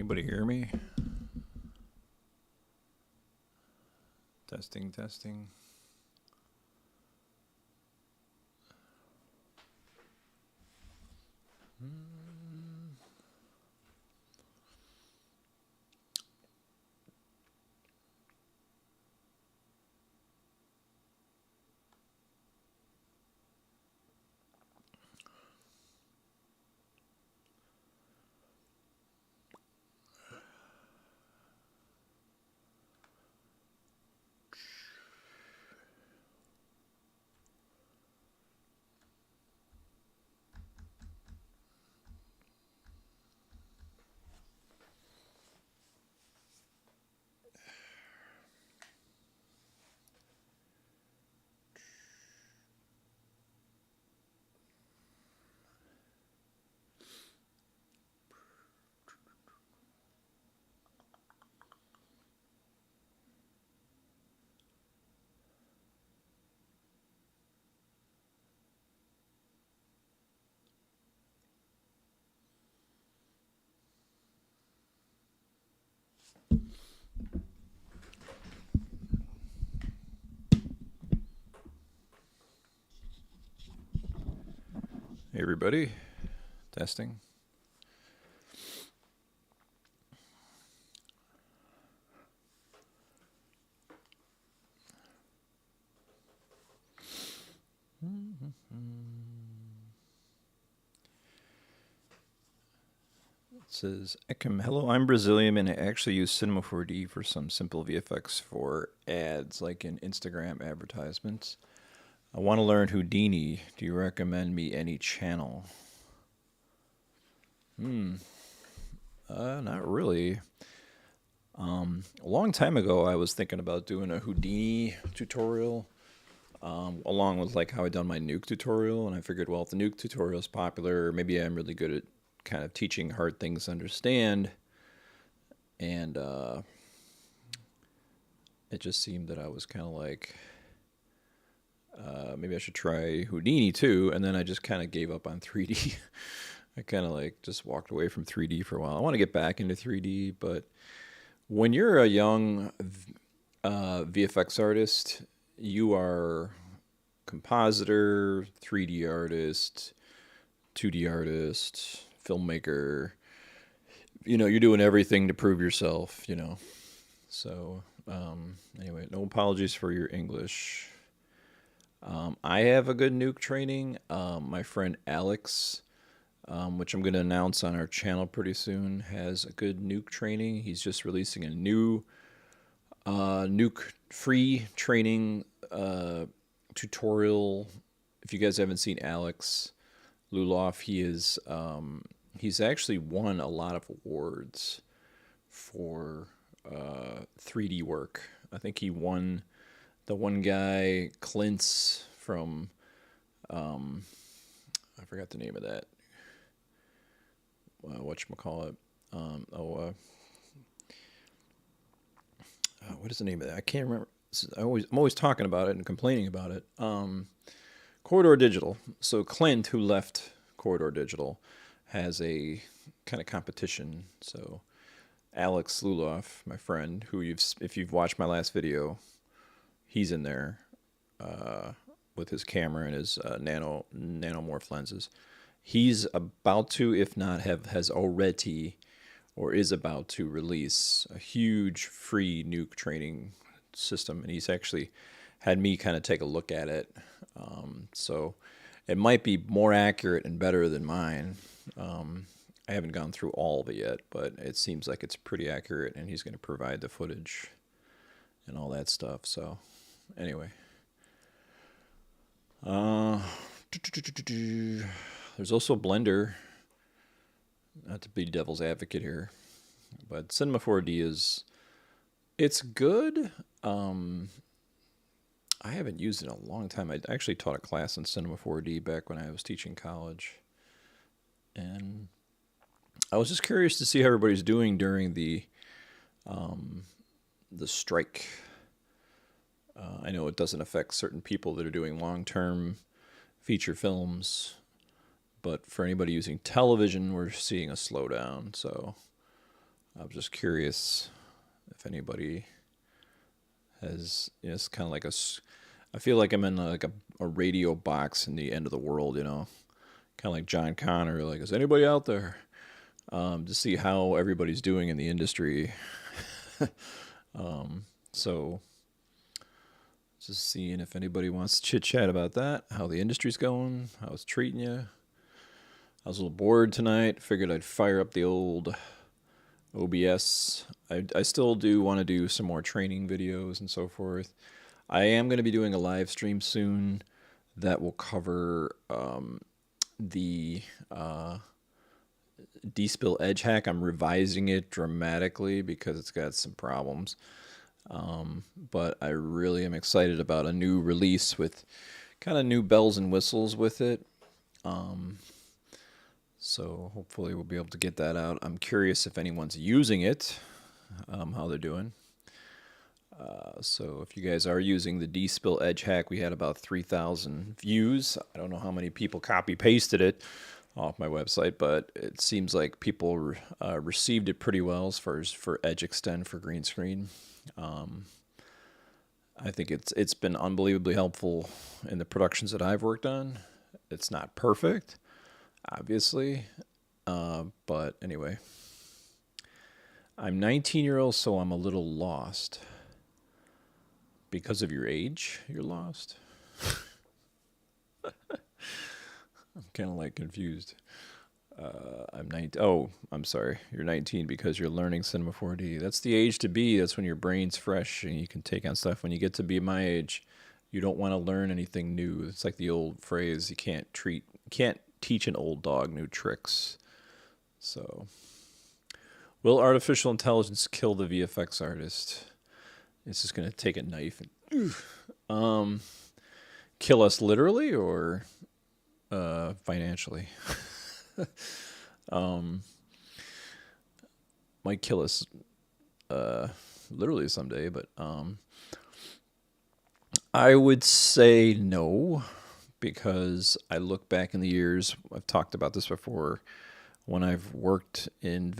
Anybody hear me? Testing, testing. Hey everybody, testing. It says, Ekim, hello, I'm Brazilian and I actually use Cinema 4D for some simple VFX for ads, like in Instagram advertisements. I want to learn Houdini. Do you recommend me any channel? Not really. A long time ago, I was thinking about doing a Houdini tutorial, along with like how I done my nuke tutorial, and I figured, well, if the nuke tutorial is popular, maybe I'm really good at kind of teaching hard things to understand, and it just seemed that I was kind of like, maybe I should try Houdini too, and then I just kind of gave up on 3D. I kind of like just walked away from 3D for a while. I want to get back into 3D, but when you're a young VFX artist, you are compositor, 3D artist, 2D artist, filmmaker. You know, you're doing everything to prove yourself, you know. So, anyway, no apologies for your English. I have a good nuke training. My friend Alex, which I'm going to announce on our channel pretty soon, has a good nuke training. He's just releasing a new nuke free training tutorial. If you guys haven't seen Alex Luloff, he's actually won a lot of awards for 3D work. I think he won the one guy, Clint's from, I forgot the name of that. Whatchamacallit? What is the name of that? I can't remember. I'm always talking about it and complaining about it. Corridor Digital. So Clint, who left Corridor Digital, has a kind of competition. So Alex Luloff, my friend, who if you've watched my last video, he's in there with his camera and his nanomorph lenses. He's about to, if not has already, or is about to release a huge free nuke training system, and he's actually had me kind of take a look at it. So it might be more accurate and better than mine. I haven't gone through all of it yet, but it seems like it's pretty accurate, and he's going to provide the footage and all that stuff. So anyway, there's also Blender. Not to be devil's advocate here, but Cinema 4D it's good. I haven't used it in a long time. I actually taught a class in Cinema 4D back when I was teaching college, and I was just curious to see how everybody's doing during the strike. I know it doesn't affect certain people that are doing long-term feature films, but for anybody using television, we're seeing a slowdown. So I was just curious if anybody has, it's kind of like I feel like I'm in like a radio box in the end of the world, kind of like John Connor, like, is anybody out there? To see how everybody's doing in the industry. So just seeing if anybody wants to chit chat about that, how the industry's going, how it's treating you. I was a little bored tonight. Figured I'd fire up the old OBS. I still do want to do some more training videos and so forth. I am going to be doing a live stream soon that will cover the D-Spill Edge hack. I'm revising it dramatically because it's got some problems. But I really am excited about a new release with kind of new bells and whistles with it. So hopefully we'll be able to get that out. I'm curious if anyone's using it, how they're doing. So if you guys are using the D-Spill Edge hack, we had about 3,000 views. I don't know how many people copy-pasted it off my website, but it seems like people received it pretty well as far as for Edge Extend for green screen. I think it's been unbelievably helpful in the productions that I've worked on. It's not perfect, obviously, but anyway. I'm 19-year-old, so I'm a little lost. Because of your age, you're lost? I'm kind of like confused. I'm 19. Oh, I'm sorry. You're 19 because you're learning Cinema 4D. That's the age to be. That's when your brain's fresh and you can take on stuff. When you get to be my age, you don't want to learn anything new. It's like the old phrase, you can't teach an old dog new tricks. So, will artificial intelligence kill the VFX artist? It's just going to take a knife and kill us literally or financially. Might kill us literally someday, but I would say no, because I look back in the years, I've talked about this before, when I've worked in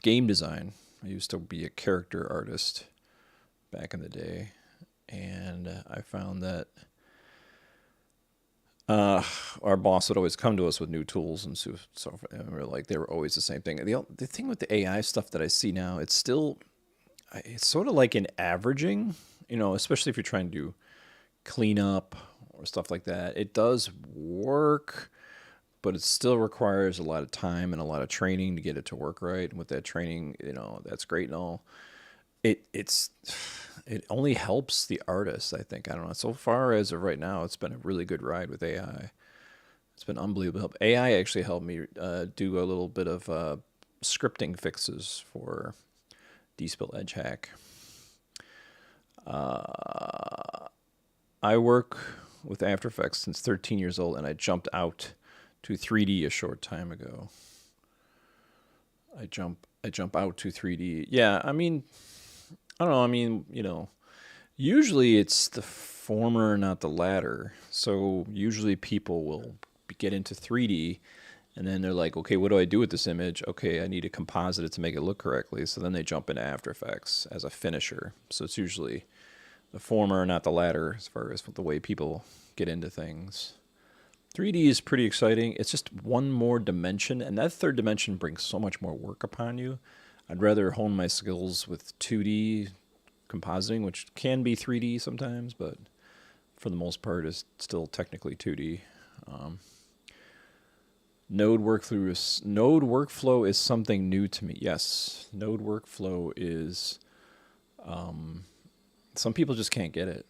game design. I used to be a character artist back in the day, and I found that our boss would always come to us with new tools and so and we're like, they were always the same thing. The thing with the AI stuff that I see now, it's sort of like an averaging, especially if you're trying to do cleanup or stuff like that. It does work, but it still requires a lot of time and a lot of training to get it to work right. And with that training, that's great and all. It only helps the artist, I think. I don't know. So far as of right now, it's been a really good ride with AI. It's been unbelievable. AI actually helped me do a little bit of scripting fixes for D-Spill Edge hack. I work with After Effects since 13 years old, and I jumped out to 3D a short time ago. I jump out to 3D. Yeah, I mean, I don't know. I mean, usually it's the former, not the latter. So usually people will get into 3D, and then they're like, okay, what do I do with this image? Okay, I need to composite it to make it look correctly. So then they jump into After Effects as a finisher. So it's usually the former, not the latter, as far as the way people get into things. 3D is pretty exciting. It's just one more dimension, and that third dimension brings so much more work upon you. I'd rather hone my skills with 2D compositing, which can be 3D sometimes, but for the most part is still technically 2D. Node workflow is something new to me. Yes, node workflow is... some people just can't get it.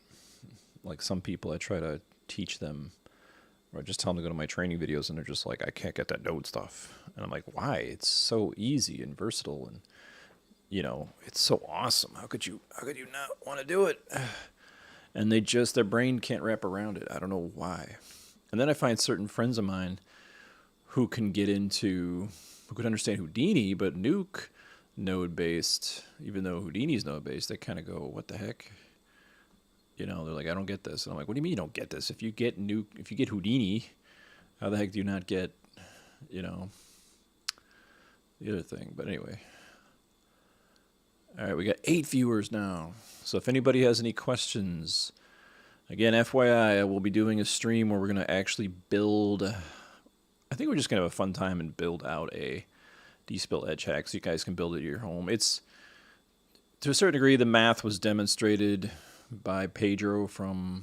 Like some people, I try to teach them, or I just tell them to go to my training videos, and they're just like, I can't get that node stuff. And I'm like, why? It's so easy and versatile, and it's so awesome. How could you not want to do it? And their brain can't wrap around it. I don't know why. And then I find certain friends of mine who can understand Houdini, but Nuke node-based, even though Houdini's node-based, they kind of go, what the heck? They're like, I don't get this. And I'm like, what do you mean you don't get this? If you get Houdini, how the heck do you not get, the other thing? But anyway, All right, we got 8 viewers now. So if anybody has any questions, again, FYI, I will be doing a stream where we're going to actually build. I think we're just going to have a fun time and build out a D-spill edge hack so you guys can build it at your home. It's, to a certain degree, the math was demonstrated by Pedro from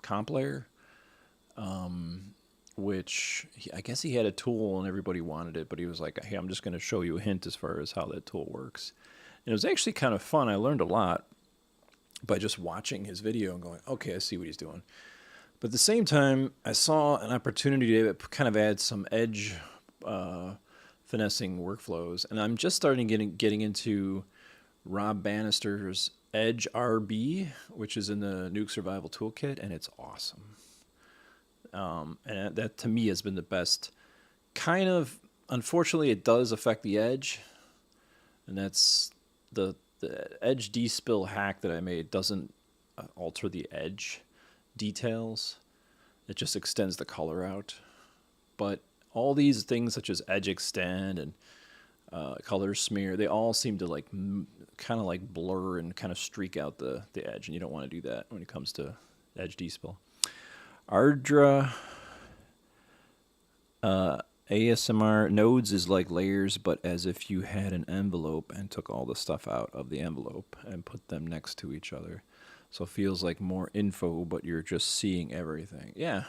Complayer, which I guess he had a tool and everybody wanted it, but he was like, hey, I'm just going to show you a hint as far as how that tool works. And it was actually kind of fun. I learned a lot by just watching his video and going, okay, I see what he's doing. But at the same time, I saw an opportunity to kind of add some edge finessing workflows. And I'm just starting getting into Rob Bannister's Edge RB, which is in the Nuke Survival Toolkit, and it's awesome. And that to me has been the best. Kind of, unfortunately, it does affect the edge, and that's the edge D-spill hack that I made doesn't alter the edge details. It just extends the color out. But all these things such as edge extend and color smear, they all seem to like kind of like blur and kind of streak out the edge, and you don't want to do that when it comes to edge D-spill. Ardra ASMR nodes is like layers, but as if you had an envelope and took all the stuff out of the envelope and put them next to each other. So it feels like more info, but you're just seeing everything. Yeah.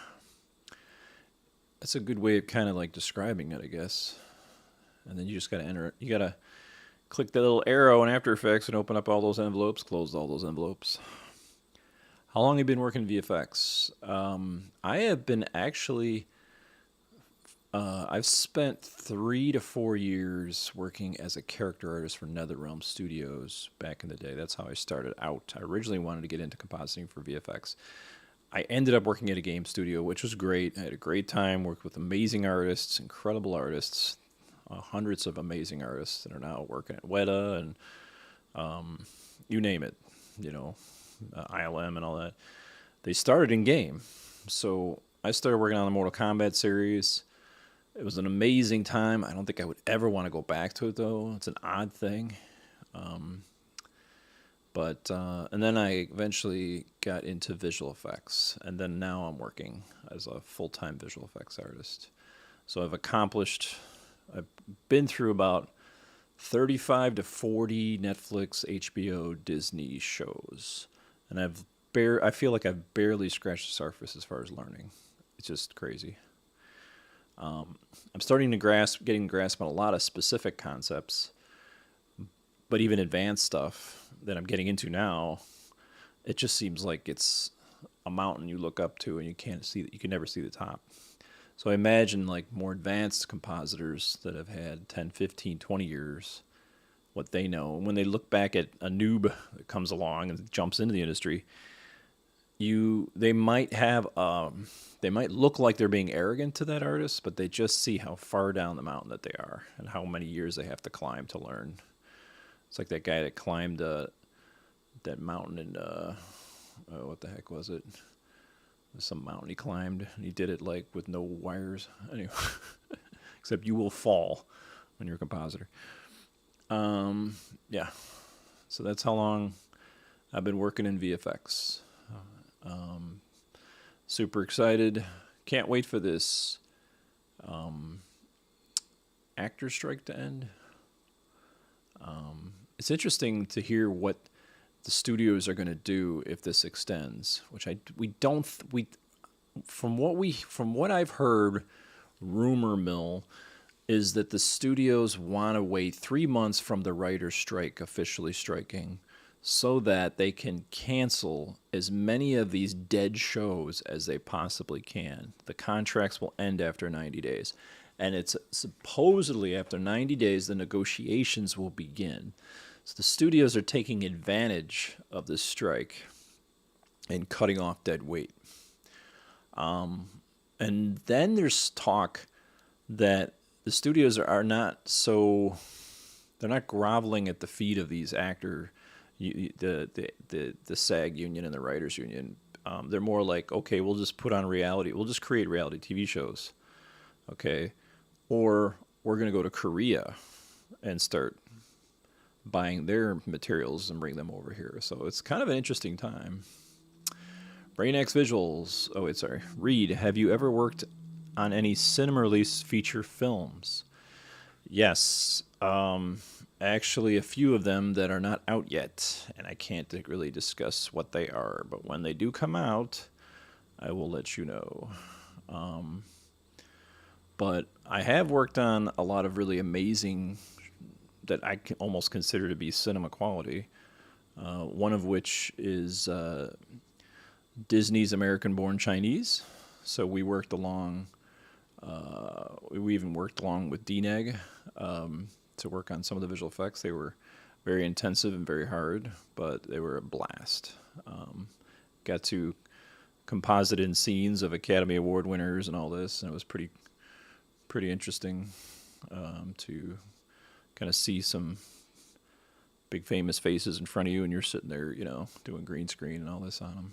That's a good way of kind of like describing it, I guess. And then you just got to enter it. You got to click the little arrow in After Effects and open up all those envelopes, close all those envelopes. How long have you been working VFX? I have been actually, I've spent 3 to 4 years working as a character artist for NetherRealm Studios back in the day. That's how I started out. I originally wanted to get into compositing for VFX. I ended up working at a game studio, which was great. I had a great time, worked with amazing artists, incredible artists, hundreds of amazing artists that are now working at Weta and you name it, you know. ILM and all that. They started in game. So I started working on the Mortal Kombat series. It was an amazing time. I don't think I would ever want to go back to it, though. It's an odd thing. And then I eventually got into visual effects. And then now I'm working as a full-time visual effects artist. So I've been through about 35 to 40 Netflix, HBO, Disney shows. And I feel like I've barely scratched the surface as far as learning. It's just crazy. I'm starting to getting grasp on a lot of specific concepts, but even advanced stuff that I'm getting into now, it just seems like it's a mountain you look up to and you can never see the top. So I imagine like more advanced compositors that have had 10, 15, 20 years, what they know. And when they look back at a noob that comes along and jumps into the industry, they might look like they're being arrogant to that artist, but they just see how far down the mountain that they are and how many years they have to climb to learn. It's like that guy that climbed that mountain in what the heck was it? Some mountain he climbed, and he did it like with no wires. Anyway, except you will fall when you're a compositor. Yeah, so that's how long I've been working in VFX. Super excited. Can't wait for this actor strike to end. It's interesting to hear what the studios are going to do if this extends, which from what I've heard, rumor mill is that the studios want to wait 3 months from the writer's strike officially striking so that they can cancel as many of these dead shows as they possibly can. The contracts will end after 90 days. And it's supposedly after 90 days, the negotiations will begin. So the studios are taking advantage of this strike and cutting off dead weight. And then there's talk that the studios are not they're not groveling at the feet of these the SAG union and the writers union. They're more like, okay, we'll just create reality TV shows. Okay. Or we're going to go to Korea and start buying their materials and bring them over here. So it's kind of an interesting time. Brainax Visuals. Oh, wait, sorry. Reed, have you ever worked on any cinema release feature films? Yes. Actually, a few of them that are not out yet, and I can't really discuss what they are. But when they do come out, I will let you know. But I have worked on a lot of really amazing that I can almost consider to be cinema quality. One of which is Disney's American Born Chinese. So we worked along. We even worked along with DNEG to work on some of the visual effects. They were very intensive and very hard, but they were a blast. Got to composite in scenes of Academy Award winners and all this, and it was pretty interesting to kind of see some big famous faces in front of you, and you're sitting there, doing green screen and all this on them.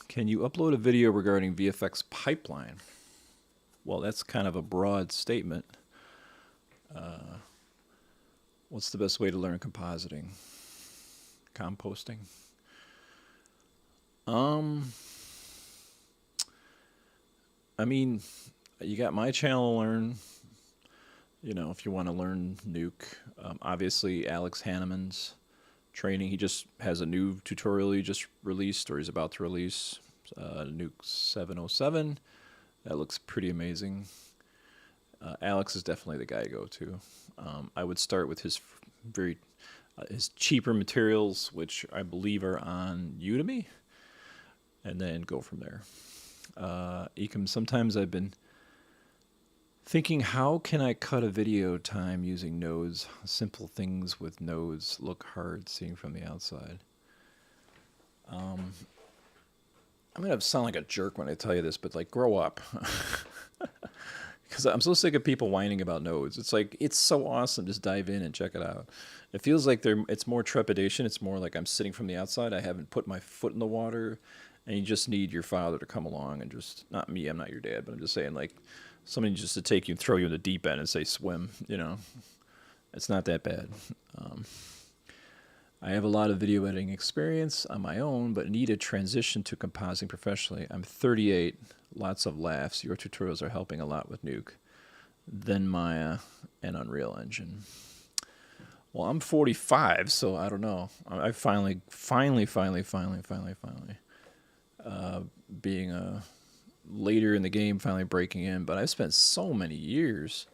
Can you upload a video regarding VFX pipeline? Well, that's kind of a broad statement. What's the best way to learn compositing? Composting? I mean, you got my channel to learn. If you want to learn Nuke, obviously Alex Hanneman's training. He just has a new tutorial he just released, or he's about to release, Nuke 707. That looks pretty amazing. Alex is definitely the guy to go to. I would start with his his cheaper materials, which I believe are on Udemy, and then go from there. Ecom, sometimes I've been thinking, how can I cut a video time using nodes? Simple things with nodes look hard seeing from the outside. I'm going to sound like a jerk when I tell you this, but grow up. Because I'm so sick of people whining about nodes. It's it's so awesome. Just dive in and check it out. It feels like it's more trepidation. It's more like I'm sitting from the outside. I haven't put my foot in the water, and you just need your father to come along and just, not me, I'm not your dad, but I'm just saying, somebody just to take you and throw you in the deep end and say swim, It's not that bad. I have a lot of video editing experience on my own, but need a transition to compositing professionally. I'm 38, lots of laughs. Your tutorials are helping a lot with Nuke, then Maya, and Unreal Engine. Well, I'm 45, so I don't know. I finally, being later in the game, finally breaking in. But I've spent so many years.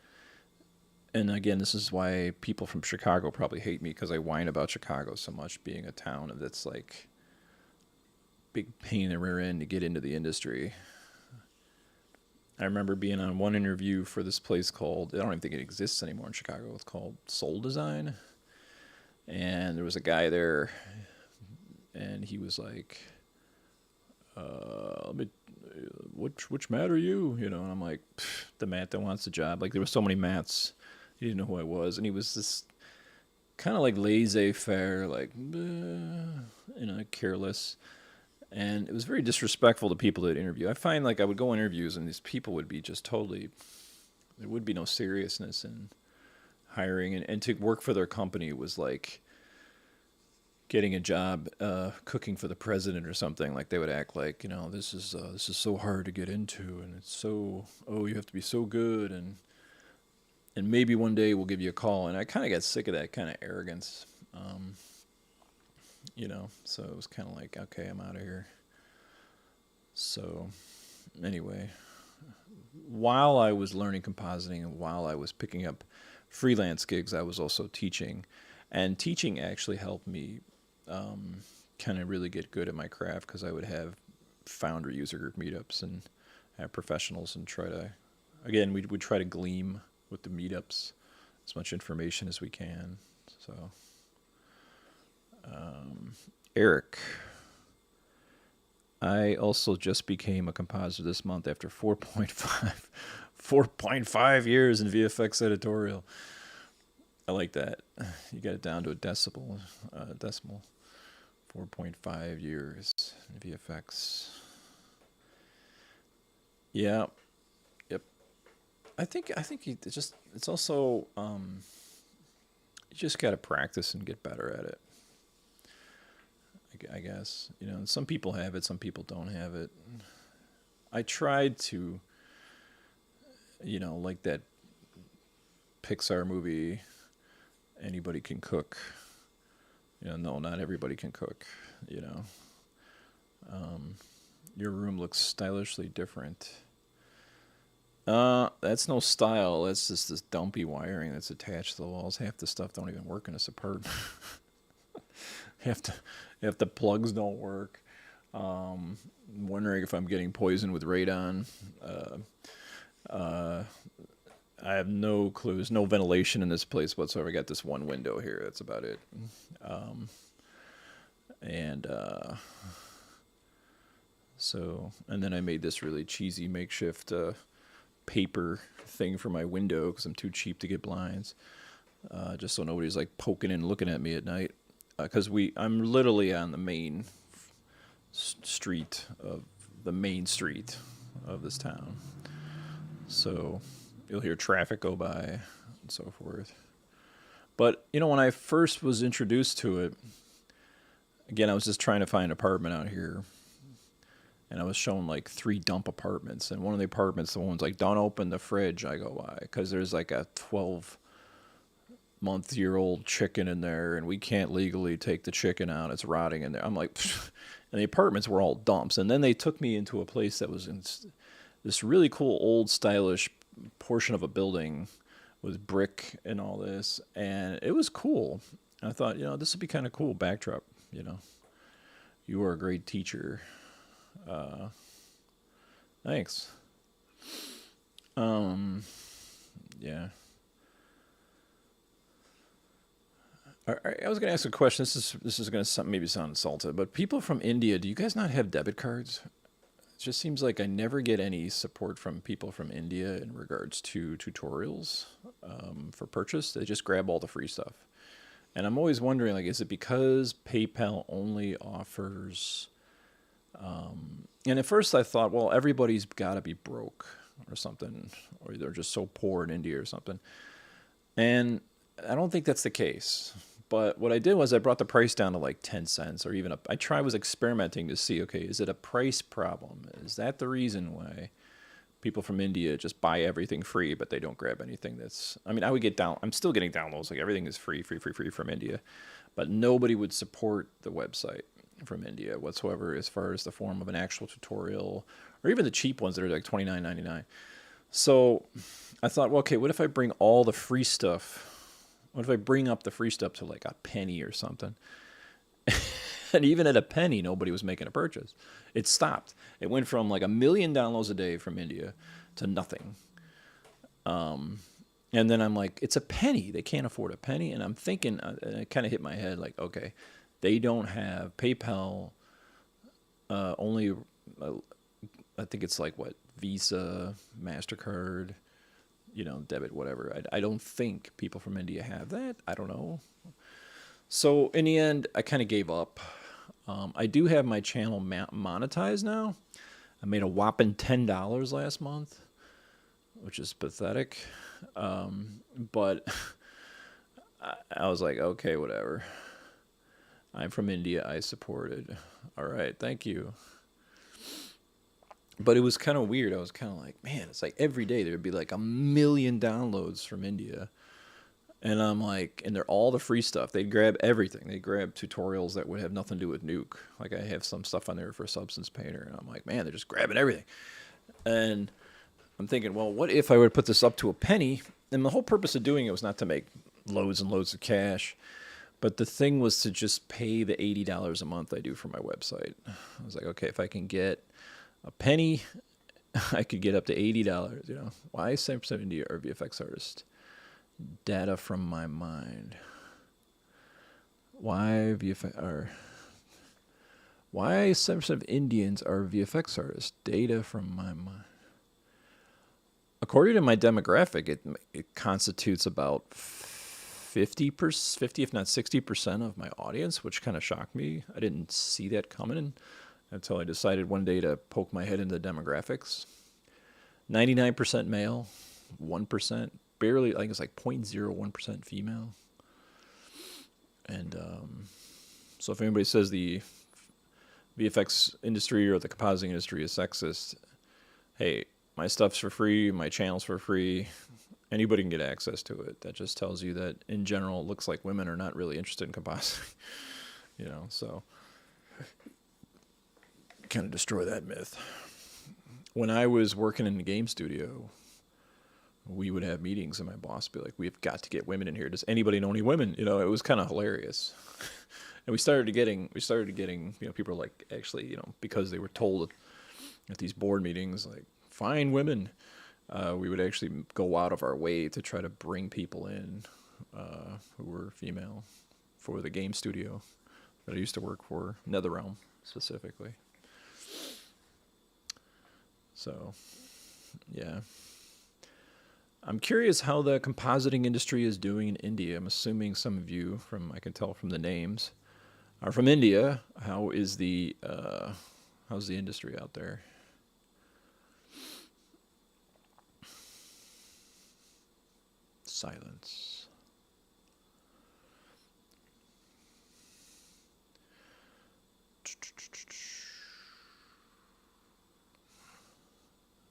And again, this is why people from Chicago probably hate me, because I whine about Chicago so much, being a town that's big pain in the rear end to get into the industry. I remember being on one interview for this place called, I don't even think it exists anymore in Chicago, it's called Soul Design. And there was a guy there, and he was like, which Matt are you? And I'm like, the Matt that wants the job. There were so many Matts. He didn't know who I was, and he was this kind of laissez-faire, careless, and it was very disrespectful to people that interview. I find I would go in interviews, and these people would be just totally, there would be no seriousness in hiring, and to work for their company was like getting a job cooking for the president or something. They would act this is so hard to get into, and it's so, you have to be so good, and maybe one day we'll give you a call. And I kind of got sick of that kind of arrogance, so it was kind of okay, I'm out of here. So anyway, while I was learning compositing and while I was picking up freelance gigs, I was also teaching, and teaching actually helped me kind of really get good at my craft, because I would have founder user group meetups and have professionals and we'd try to glean with the meetups as much information as we can. So Eric, I also just became a compositor this month after 4.5 years in VFX editorial. I like that. You got it down to a decimal. 4.5 years in VFX. Yeah. Yep. I think it's also you just got to practice and get better at it. I guess some people have it, some people don't have it. I tried to, like that Pixar movie, Anybody Can Cook. No, not everybody can cook. You know, your room looks stylishly different. That's no style. That's just this dumpy wiring that's attached to the walls. Half the stuff don't even work in this apartment. half the plugs don't work. I'm wondering if I'm getting poisoned with radon. I have no clues. No ventilation in this place whatsoever. I got this one window here. That's about it. And and then I made this really cheesy makeshift paper thing for my window because I'm too cheap to get blinds. Just so nobody's like poking in and looking at me at night. Because I'm literally on the main street of this town. So you'll hear traffic go by and so forth. But, when I first was introduced to it, again, I was just trying to find an apartment out here. And I was shown like 3 dump apartments. And one of the apartments, the one's like, don't open the fridge. I go, why? Because there's like a 12-month-year-old chicken in there, and we can't legally take the chicken out. It's rotting in there. I'm like, pfft. And the apartments were all dumps. And then they took me into a place that was in this really cool, old, stylish portion of a building with brick and all this. And it was cool. And I thought, this would be kind of cool backdrop. You are a great teacher. Thanks. Yeah. I was going to ask a question. This is going to maybe sound insulted, but people from India, do you guys not have debit cards? It just seems like I never get any support from people from India in regards to tutorials for purchase. They just grab all the free stuff. And I'm always wondering, like, is it because PayPal only offers... and at first I thought, well, everybody's got to be broke or something, or they're just so poor in India or something. And I don't think that's the case. But what I did was I brought the price down to like 10 cents or even I was experimenting to see, okay, is it a price problem? Is that the reason why people from India just buy everything free, but they don't grab anything I'm still getting downloads, like everything is free from India, but nobody would support the website from India whatsoever as far as the form of an actual tutorial or even the cheap ones that are like $29.99. So I thought, well, okay, what if I bring all the free stuff? What if I bring up the free stuff to like a penny or something? And even at a penny, nobody was making a purchase. It stopped. It went from like 1 million downloads a day from India to nothing. And then I'm like, it's a penny. They can't afford a penny. And I'm thinking, and it kind of hit my head like, okay, they don't have PayPal. Only, I think it's like what, Visa, MasterCard, debit, whatever. I don't think people from India have that. I don't know. So in the end, I kind of gave up. I do have my channel monetized now. I made a whopping $10 last month, which is pathetic. But I was like, okay, whatever. I'm from India. I support it. All right. Thank you. But it was kind of weird. I was kind of like, man, it's like every day there would be like 1 million downloads from India. And I'm like, and they're all the free stuff. They'd grab everything. They'd grab tutorials that would have nothing to do with Nuke. Like I have some stuff on there for Substance Painter. And I'm like, man, they're just grabbing everything. And I'm thinking, well, what if I would put this up to a penny? And the whole purpose of doing it was not to make loads and loads of cash. But the thing was to just pay the $80 a month I do for my website. I was like, okay, if I can get a penny, I could get up to $80. Why 7% India or VFX artist? Data from my mind. Why 7% of Indians are VFX artists? Data from my mind. According to my demographic, it constitutes about 50, if not 60% of my audience, which kind of shocked me. I didn't see that coming until I decided one day to poke my head into the demographics. 99% male, 1%, barely. I think it's like 0.01% female. And so if anybody says the VFX industry or the compositing industry is sexist, hey, my stuff's for free, my channel's for free. Anybody can get access to it. That just tells you that in general, it looks like women are not really interested in compositing. So kind of destroy that myth. When I was working in the game studio, we would have meetings and my boss would be like, we've got to get women in here. Does anybody know any women? It was kind of hilarious. And we started getting, people like actually, because they were told at these board meetings, like, find women. We would actually go out of our way to try to bring people in who were female for the game studio that I used to work for, NetherRealm specifically. So, yeah. I'm curious how the compositing industry is doing in India. I'm assuming some of you, I can tell from the names, are from India. How's the industry out there? Silence.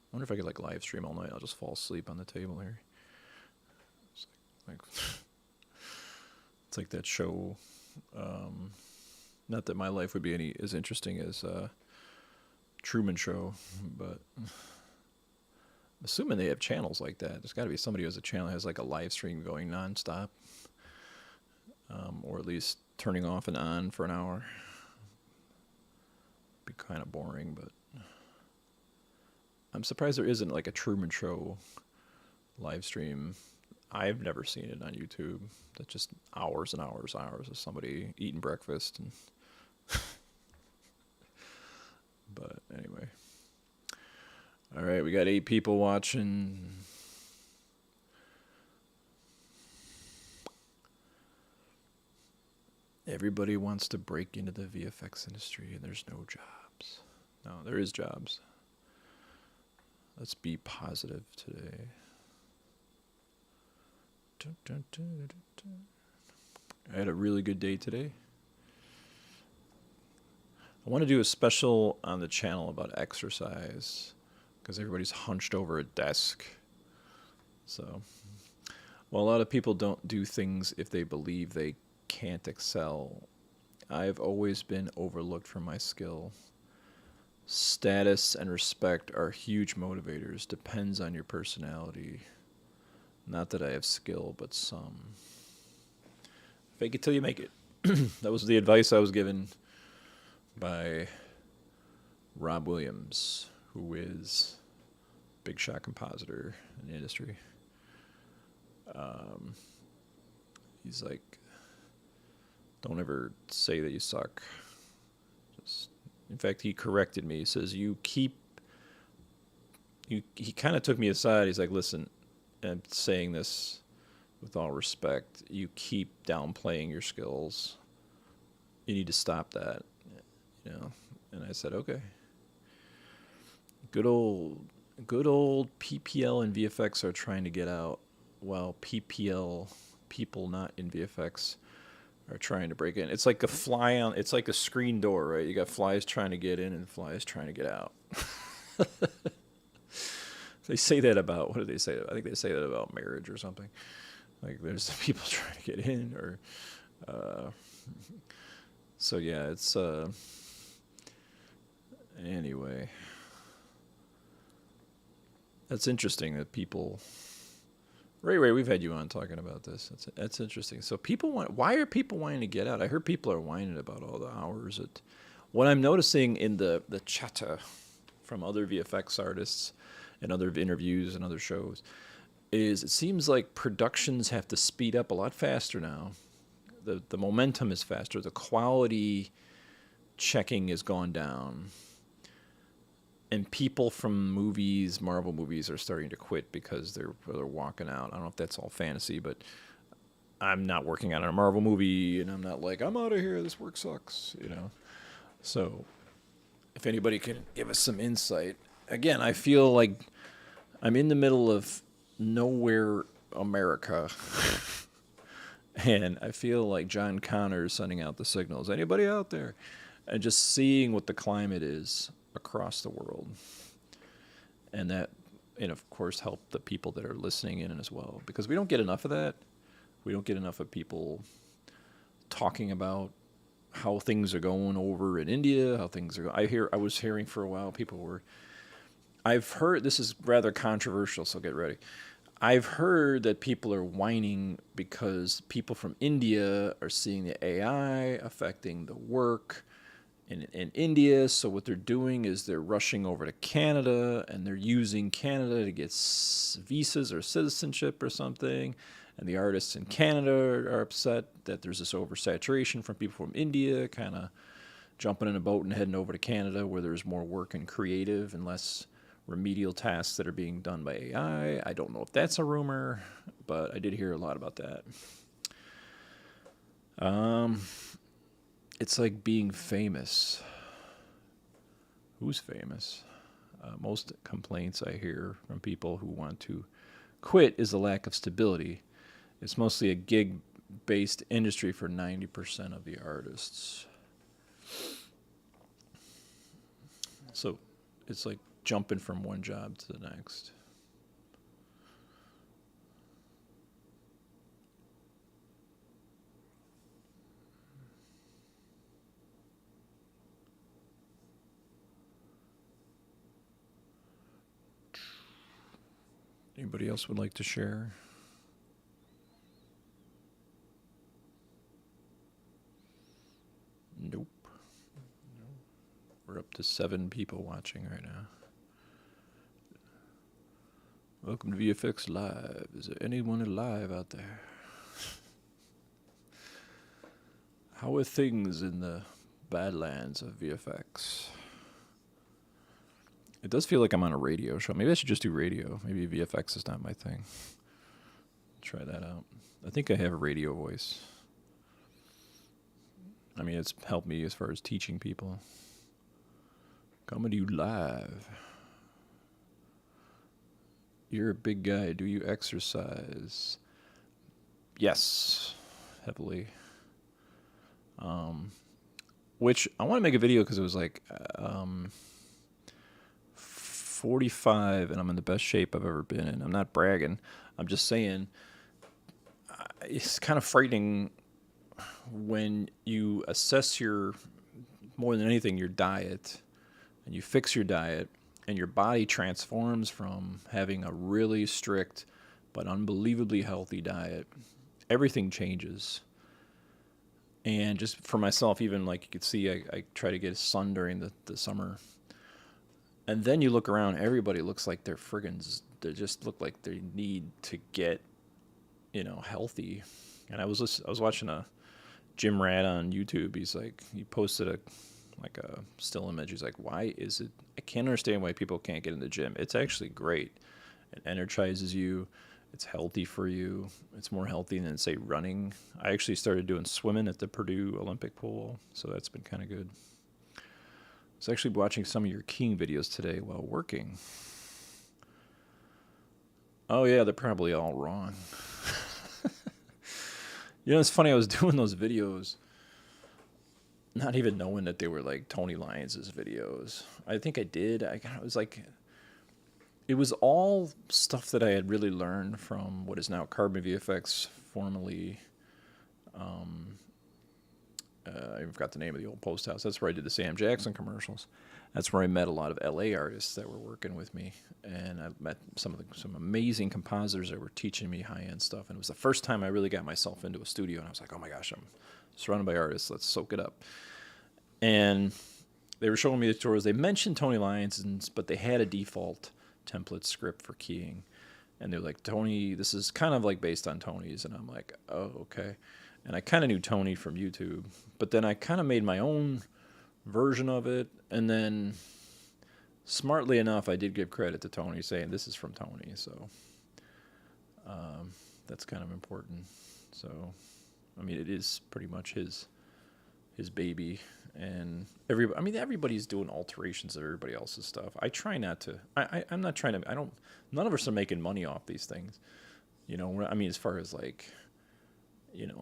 I wonder if I could live stream all night. I'll just fall asleep on the table here. It's it's like that show. Not that my life would be any as interesting as Truman Show, but assuming they have channels like that, there's got to be somebody who has a channel that has a live stream going nonstop, or at least turning off and on for an hour. Be kind of boring, but I'm surprised there isn't a Truman Show live stream. I've never seen it on YouTube. That's just hours and hours and hours of somebody eating breakfast. But anyway. All right, we got 8 people watching. Everybody wants to break into the VFX industry, and there's no jobs. No, there is jobs. Let's be positive today. I had a really good day today. I want to do a special on the channel about exercise because everybody's hunched over a desk. So, while a lot of people don't do things if they believe they can't excel, I've always been overlooked for my skill. Status and respect are huge motivators. Depends on your personality. Not that I have skill, but some. Fake it till you make it. That was the advice I was given by Rob Williams, who is a big shot compositor in the industry. He's like, don't ever say that you suck. In fact, he corrected me. He says, he kind of took me aside. He's like, listen, I'm saying this with all respect. You keep downplaying your skills. You need to stop that. And I said, okay. Good old PPL and VFX are trying to get out, while PPL people not in VFX are trying to break in. It's like it's like a screen door, right? You got flies trying to get in and flies trying to get out. They say that about, what do they say? I think they say that about marriage or something. There's people trying to get in, or so yeah, it's anyway. That's interesting that people. Ray, we've had you on talking about this. That's interesting. So why are people wanting to get out? I heard people are whining about all the hours. What I'm noticing in the chatter from other VFX artists and other interviews and other shows is it seems like productions have to speed up a lot faster now. The momentum is faster. The quality checking has gone down. And people from movies, Marvel movies, are starting to quit because they're walking out. I don't know if that's all fantasy, but I'm not working on a Marvel movie, and I'm not like, I'm out of here, this work sucks, So if anybody can give us some insight. Again, I feel like I'm in the middle of nowhere America. And I feel like John Connor is sending out the signals. Anybody out there? And just seeing what the climate is across the world. And that, and of course, help the people that are listening in as well. Because we don't get enough of that. We don't get enough of people talking about how things are going over in India, how things are going. I was hearing for a while, I've heard, this is rather controversial, so get ready. I've heard that people are whining because people from India are seeing the AI affecting the work in India. So what they're doing is they're rushing over to Canada and they're using Canada to get visas or citizenship or something. And the artists in Canada are upset that there's this oversaturation from people from India kind of jumping in a boat and heading over to Canada where there's more work and creative and less remedial tasks that are being done by AI. I don't know if that's a rumor, but I did hear a lot about that. It's like being famous. Who's famous? Most complaints I hear from people who want to quit is the lack of stability. It's mostly a gig-based industry for 90% of the artists. So it's like jumping from one job to the next. Anybody else would like to share? Nope. We're up to 7 people watching right now. Welcome to VFX Live. Is there anyone alive out there? How are things in the badlands of VFX? It does feel like I'm on a radio show. Maybe I should just do radio. Maybe VFX is not my thing. Try that out. I think I have a radio voice. I mean, it's helped me as far as teaching people. Coming to you live. You're a big guy. Do you exercise? Yes, heavily. Which I want to make a video because it was like 45 and I'm in the best shape I've ever been in. I'm not bragging. I'm just saying it's kind of frightening when you assess more than anything, your diet, and you fix your diet, and your body transforms from having a really strict but unbelievably healthy diet. Everything changes. And just for myself, even like you could see, I try to get sun during the summer. And then you look around, everybody looks like they're they just look like they need to get, healthy. And I was watching a Jim Rad on YouTube. He posted a still image. He's like, why is it, I can't understand why people can't get in the gym. It's actually great. It energizes you. It's healthy for you. It's more healthy than, say, running. I actually started doing swimming at the Purdue Olympic pool, so that's been kind of good. I was actually watching some of your keying videos today while working. Oh, yeah, they're probably all wrong. It's funny, I was doing those videos not even knowing that they were like Tony Lyons' videos. I think I did. It was all stuff that I had really learned from what is now Carbon VFX, formerly, I forgot the name of the old post house. That's where I did the Sam Jackson commercials. That's where I met a lot of LA artists that were working with me. And I met some amazing compositors that were teaching me high-end stuff. And it was the first time I really got myself into a studio. And I was like, oh my gosh, I'm surrounded by artists. Let's soak it up. And they were showing me the tutorials. They mentioned Tony Lyons, but they had a default template script for keying. And they're like, Tony, this is kind of like based on Tony's. And I'm like, oh, okay. And I kind of knew Tony from YouTube. But then I kind of made my own version of it. And then, smartly enough, I did give credit to Tony, saying this is from Tony. So that's kind of important. So, I mean, it is pretty much his baby. and everybody's doing alterations of everybody else's stuff. I try not to. I'm not trying to. I don't. None of us are making money off these things. As far as like,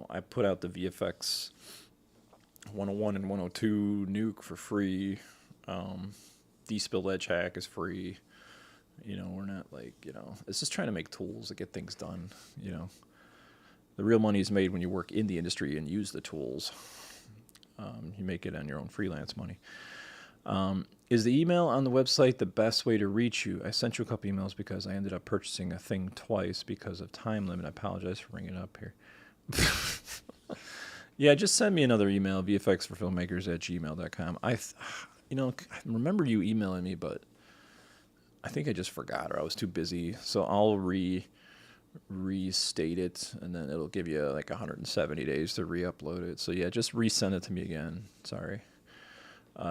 I put out the VFX 101 and 102 nuke for free. D-Spill Edge Hack is free. We're not like, it's just trying to make tools that get things done. The real money is made when you work in the industry and use the tools. You make it on your own freelance money. Is the email on the website the best way to reach you? I sent you a couple emails because I ended up purchasing a thing twice because of time limit. I apologize for bringing it up here. Yeah, just send me another email, VFXforFilmmakers@gmail.com. I remember you emailing me, but I think I just forgot, or I was too busy. So I'll restate it, and then it'll give you like 170 days to re-upload it. So yeah, just resend it to me again. Sorry.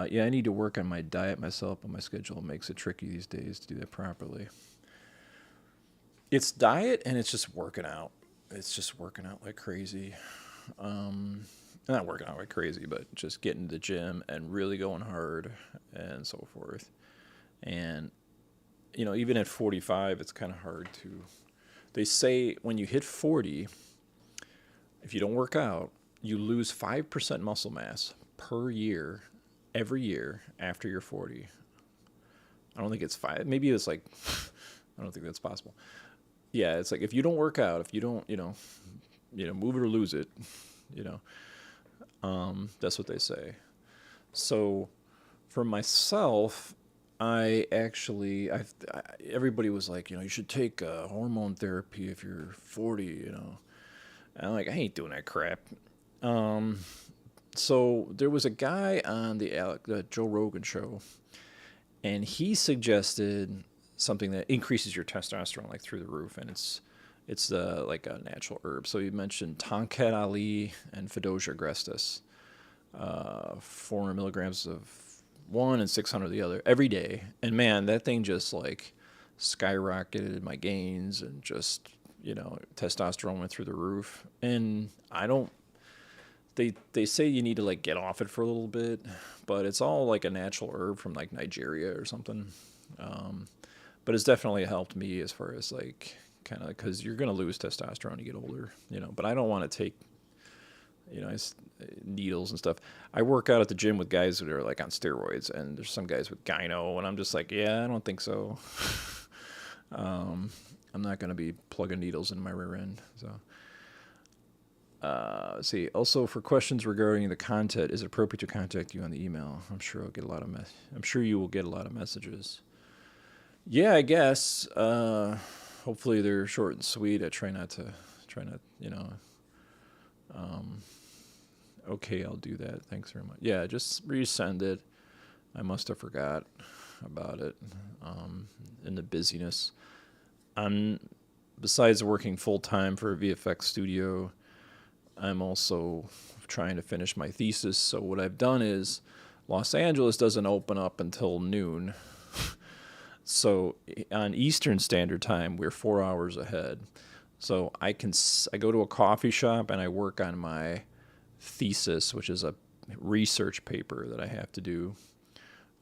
Yeah, I need to work on my diet myself, but my schedule makes it tricky these days to do that properly. It's diet, and it's just working out. It's just working out like crazy. Not working out like crazy, but just getting to the gym and really going hard and so forth. And, even at 45, it's kind of hard to... They say when you hit 40, if you don't work out, you lose 5% muscle mass per year, every year after you're 40. I don't think it's 5. Maybe it's like, I don't think that's possible. Yeah, it's like if you don't work out, if you don't, move it or lose it, that's what they say. So for myself, everybody was like, you should take hormone therapy if you're 40, And I'm like, I ain't doing that crap. So there was a guy on the Joe Rogan show, and he suggested something that increases your testosterone like through the roof, and it's like a natural herb. So he mentioned Tonkat Ali and Fedosia agrestis, 400 milligrams of one and 600 of the other every day. And man, that thing just like skyrocketed my gains, and just, testosterone went through the roof. And they say you need to like get off it for a little bit, but it's all like a natural herb from like Nigeria or something. But it's definitely helped me as far as like kind of, because you're going to lose testosterone when you get older, but I don't want to take, needles and stuff. I work out at the gym with guys that are like on steroids, and there's some guys with gyno, and I'm just like, yeah, I don't think so. I'm not going to be plugging needles in my rear end. So, let's see. Also, for questions regarding the content, is it appropriate to contact you on the email? I'm sure I'll get a lot of I'm sure you will get a lot of messages. Yeah, I guess. Hopefully they're short and sweet. I try not, okay, I'll do that. Thanks very much. Yeah, just resend it. I must have forgot about it in the busyness. Besides working full-time for a VFX studio, I'm also trying to finish my thesis. So what I've done is Los Angeles doesn't open up until noon. So on Eastern Standard Time, we're 4 hours ahead. So I go to a coffee shop and I work on my thesis, which is a research paper that I have to do.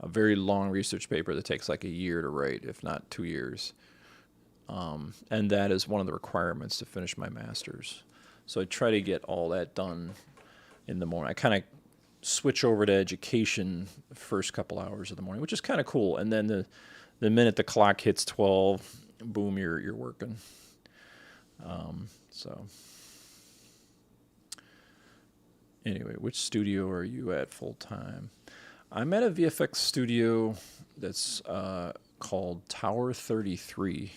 A very long research paper that takes like a year to write, if not 2 years. And that is one of the requirements to finish my master's. So I try to get all that done in the morning. I kind of switch over to education the first couple hours of the morning, which is kind of cool. And then the minute the clock hits 12, boom, you're working. So anyway, which studio are you at full time? I'm at a VFX studio that's called Tower 33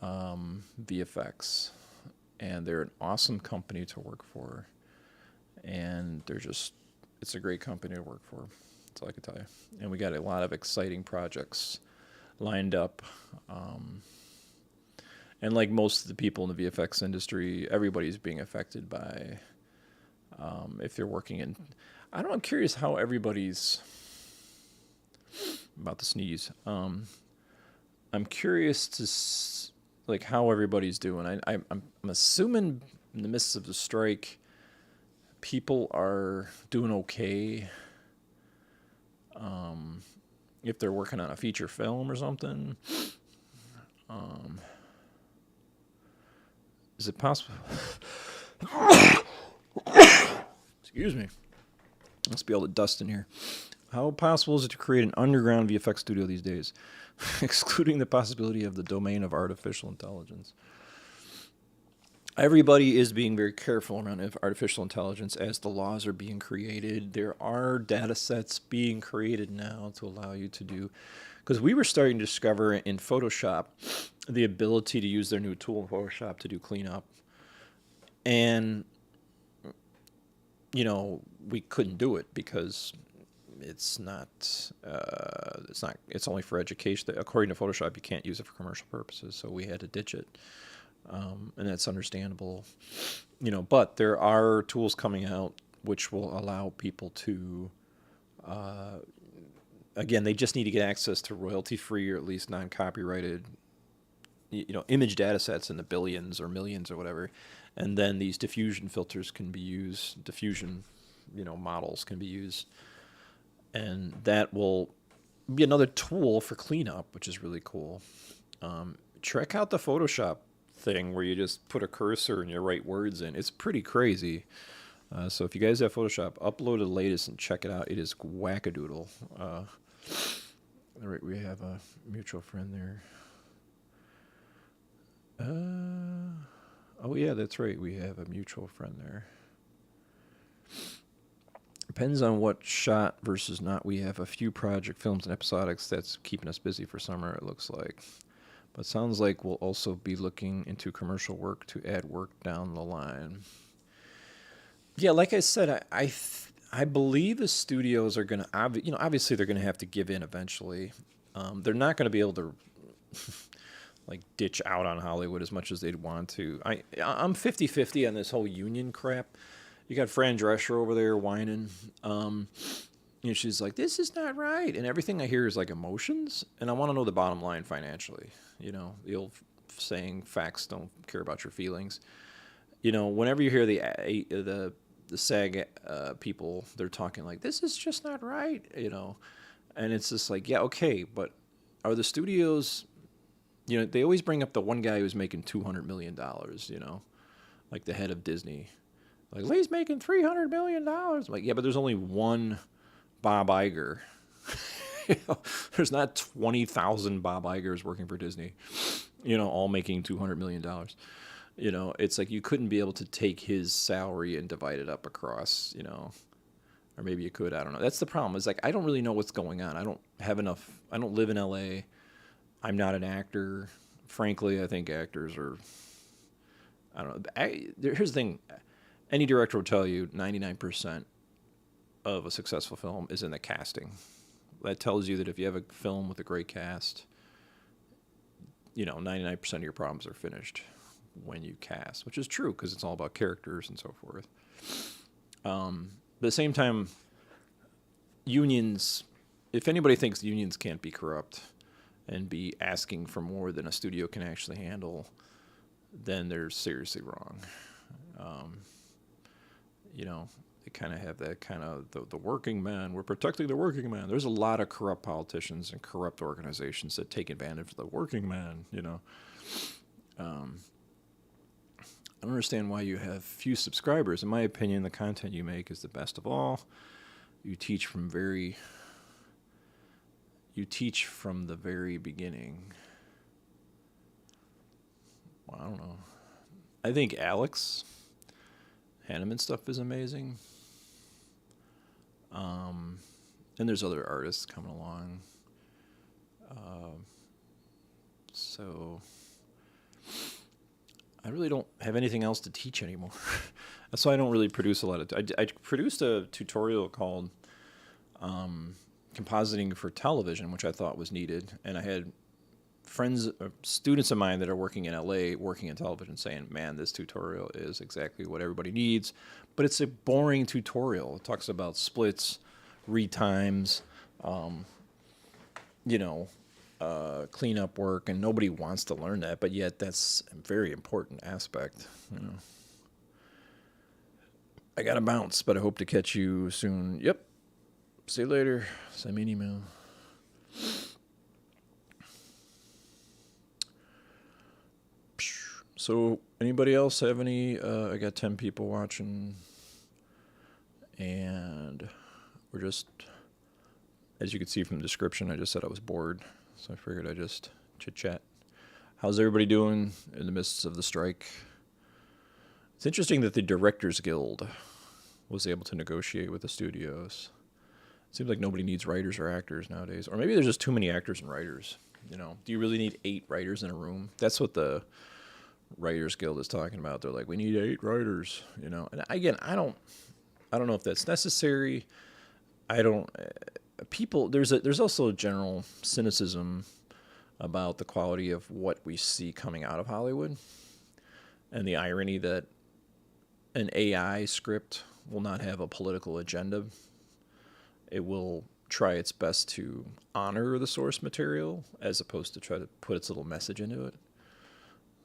VFX, and they're an awesome company to work for, and it's a great company to work for. That's all I can tell you. And we got a lot of exciting projects lined up. And like most of the people in the VFX industry, everybody's being affected by, if they're working in, I'm curious how everybody's, about to sneeze. I'm curious to like how everybody's doing. I'm assuming in the midst of the strike, people are doing okay if they're working on a feature film or something. Is it possible? Excuse me. Must be all the dust in here. How possible is it to create an underground VFX studio these days, excluding the possibility of the domain of artificial intelligence? Everybody is being very careful around artificial intelligence as the laws are being created. There are data sets being created now to allow you to do, because we were starting to discover in Photoshop the ability to use their new tool in Photoshop to do cleanup. And, we couldn't do it because it's only for education. According to Photoshop, you can't use it for commercial purposes, so we had to ditch it. And that's understandable, but there are tools coming out which will allow people to, again, they just need to get access to royalty-free or at least non-copyrighted, image data sets in the billions or millions or whatever. And then these diffusion filters can be used, models can be used. And that will be another tool for cleanup, which is really cool. Check out the Photoshop thing where you just put a cursor and you write words in. It's pretty crazy. So if you guys have Photoshop, upload the latest and check it out. It is wackadoodle. All right, we have a mutual friend there. Oh yeah, that's right. We have a mutual friend there. Depends on what shot versus not. We have a few project films and episodics that's keeping us busy for summer, it looks like. But sounds like we'll also be looking into commercial work to add work down the line. Yeah, like I said, I believe the studios are going to, obviously they're going to have to give in eventually. They're not going to be able to like ditch out on Hollywood as much as they'd want to. I'm 50-50 on this whole union crap. You got Fran Drescher over there whining. She's like, this is not right. And everything I hear is like emotions. And I want to know the bottom line financially. The old saying, facts don't care about your feelings. Whenever you hear the SAG people, they're talking like, this is just not right, And it's just like, yeah, okay, but are the studios, they always bring up the one guy who's making $200 million, like the head of Disney. Like, he's making $300 million. Like, yeah, but there's only one Bob Iger. There's not 20,000 Bob Igers working for Disney, all making $200 million. It's like you couldn't be able to take his salary and divide it up across, or maybe you could. I don't know. That's the problem. It's like I don't really know what's going on. I don't have enough. I don't live in LA. I'm not an actor. Frankly, I think actors are, I don't know. Here's the thing. Any director will tell you 99% of a successful film is in the casting. That tells you that if you have a film with a great cast, 99% of your problems are finished when you cast, which is true because it's all about characters and so forth. But at the same time, unions, if anybody thinks unions can't be corrupt and be asking for more than a studio can actually handle, then they're seriously wrong. They kind of have that kind of the working man. We're protecting the working man. There's a lot of corrupt politicians and corrupt organizations that take advantage of the working man, I don't understand why you have few subscribers. In my opinion, the content you make is the best of all. You teach from the very beginning. Well, I don't know. I think Alex Hanneman stuff is amazing. And there's other artists coming along. So I really don't have anything else to teach anymore. That's why I don't really produce a lot of. I produced a tutorial called compositing for television, which I thought was needed, and I had students of mine that are working in LA, working in television, saying, "Man, this tutorial is exactly what everybody needs," but it's a boring tutorial. It talks about splits, retimes, cleanup work, and nobody wants to learn that, but yet that's a very important aspect. I got to bounce, but I hope to catch you soon. Yep. See you later. Send me an email. So, anybody else have any? I got 10 people watching, and we're just, as you can see from the description, I just said I was bored, so I figured I'd just chit chat. How's everybody doing in the midst of the strike? It's interesting that the Directors Guild was able to negotiate with the studios. It seems like nobody needs writers or actors nowadays, or maybe there's just too many actors and writers. You know, do you really need 8 writers in a room? That's what the Writers Guild is talking about. They're like, we need 8 writers, you know. And again, I don't know if that's necessary. I don't. People, there's also a general cynicism about the quality of what we see coming out of Hollywood, and the irony that an AI script will not have a political agenda. It will try its best to honor the source material as opposed to try to put its little message into it.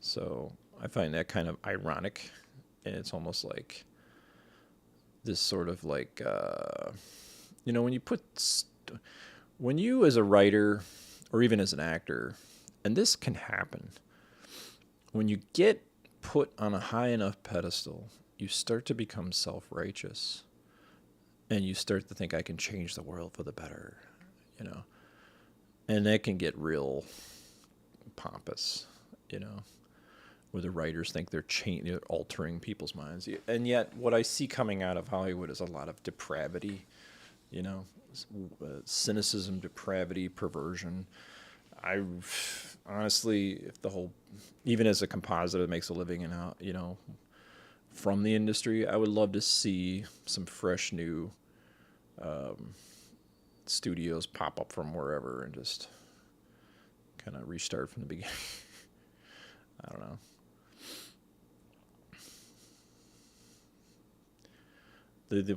So I find that kind of ironic, and it's almost like this sort of like, you know, when you as a writer or even as an actor, and this can happen, when you get put on a high enough pedestal, you start to become self-righteous, and you start to think, I can change the world for the better, you know, and that can get real pompous, you know, where the writers think they're altering people's minds. And yet what I see coming out of Hollywood is a lot of depravity, you know, cynicism, depravity, perversion. I honestly, if the whole, even as a compositor that makes a living in, you know, from the industry, I would love to see some fresh new studios pop up from wherever and just kind of restart from the beginning. I don't know.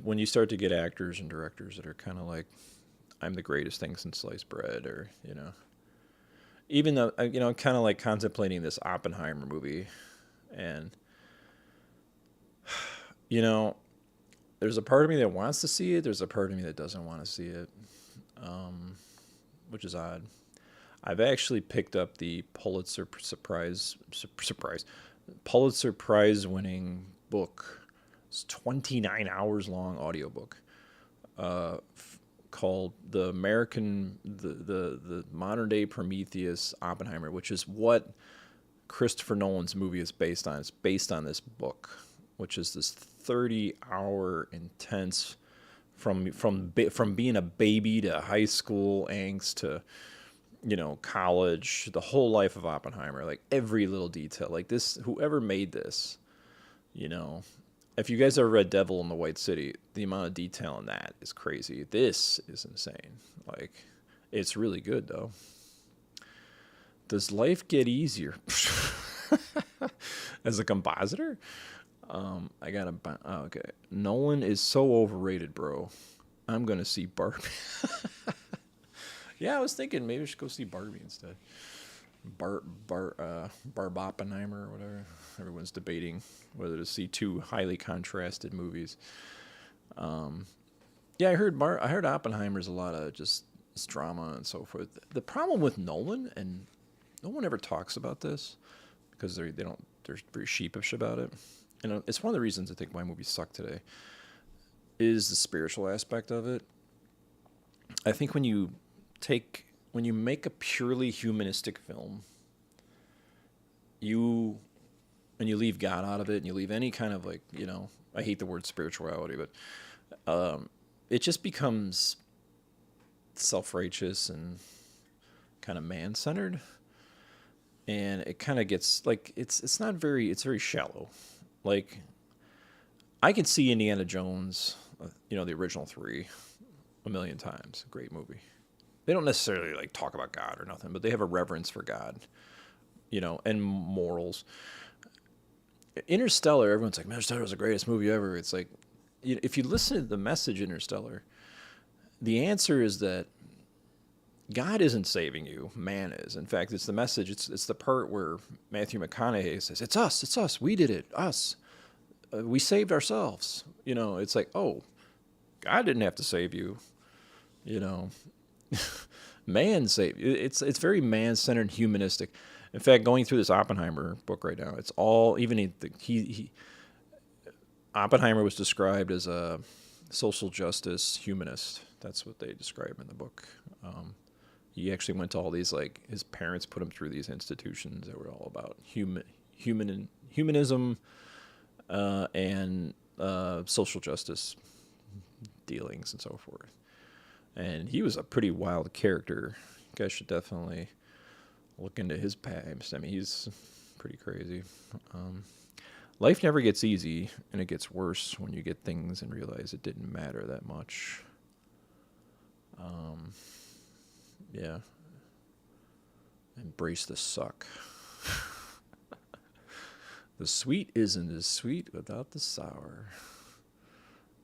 When you start to get actors and directors that are kind of like, I'm the greatest thing since sliced bread, or, you know, even though, you know, I'm kind of like contemplating this Oppenheimer movie, and, you know, there's a part of me that wants to see it. There's a part of me that doesn't want to see it, which is odd. I've actually picked up the Pulitzer Prize winning book. It's 29 hours long audiobook called the Modern Day Prometheus Oppenheimer, which is what Christopher Nolan's movie is based on. It's based on this book, which is this 30-hour intense from being a baby to high school angst to, you know, college, the whole life of Oppenheimer, like every little detail. Like this, whoever made this, you know, if you guys ever read Devil in the White City, the amount of detail in that is crazy. This is insane. Like, it's really good, though. Does life get easier? As a compositor? Okay. Nolan is so overrated, bro. I'm going to see Barbie. Yeah, I was thinking maybe I should go see Barbie instead. Barb Oppenheimer or whatever. Everyone's debating whether to see 2 highly contrasted movies. Yeah, I heard Oppenheimer's a lot of just drama and so forth. The problem with Nolan, and no one ever talks about this because they're very sheepish about it. And it's one of the reasons I think why movies suck today is the spiritual aspect of it. I think when you make a purely humanistic film, you leave God out of it, and you leave any kind of, like, you know, I hate the word spirituality, but it just becomes self-righteous and kind of man-centered, and it kind of gets like it's very shallow. Like, I can see Indiana Jones, you know, the original 3, a million times. Great movie. They don't necessarily like talk about God or nothing, but they have a reverence for God, you know, and morals. Interstellar, everyone's like, man, Interstellar was the greatest movie ever. It's like, if you listen to the message Interstellar, the answer is that God isn't saving you, man is. In fact, it's the message, it's the part where Matthew McConaughey says, it's us, we did it, us. we saved ourselves. You know, it's like, oh, God didn't have to save you. You know, man saved you. It's very man-centered, humanistic. In fact, going through this Oppenheimer book right now, it's all even he Oppenheimer was described as a social justice humanist. That's what they describe in the book. He actually went to all these, like, his parents put him through these institutions that were all about humanism and social justice dealings and so forth. And he was a pretty wild character. You guys should definitely look into his past. I mean, he's pretty crazy. Life never gets easy, and it gets worse when you get things and realize it didn't matter that much. Yeah. Embrace the suck. The sweet isn't as sweet without the sour.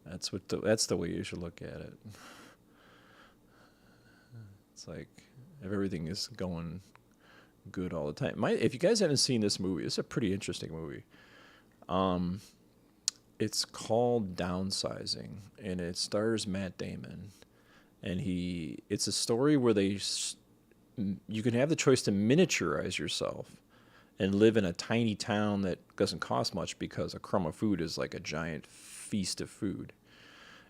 That's the way you should look at it. It's like if everything is going good all the time. If you guys haven't seen this movie, it's a pretty interesting movie. It's called Downsizing, and it stars Matt Damon. And it's a story where you can have the choice to miniaturize yourself and live in a tiny town that doesn't cost much because a crumb of food is like a giant feast of food.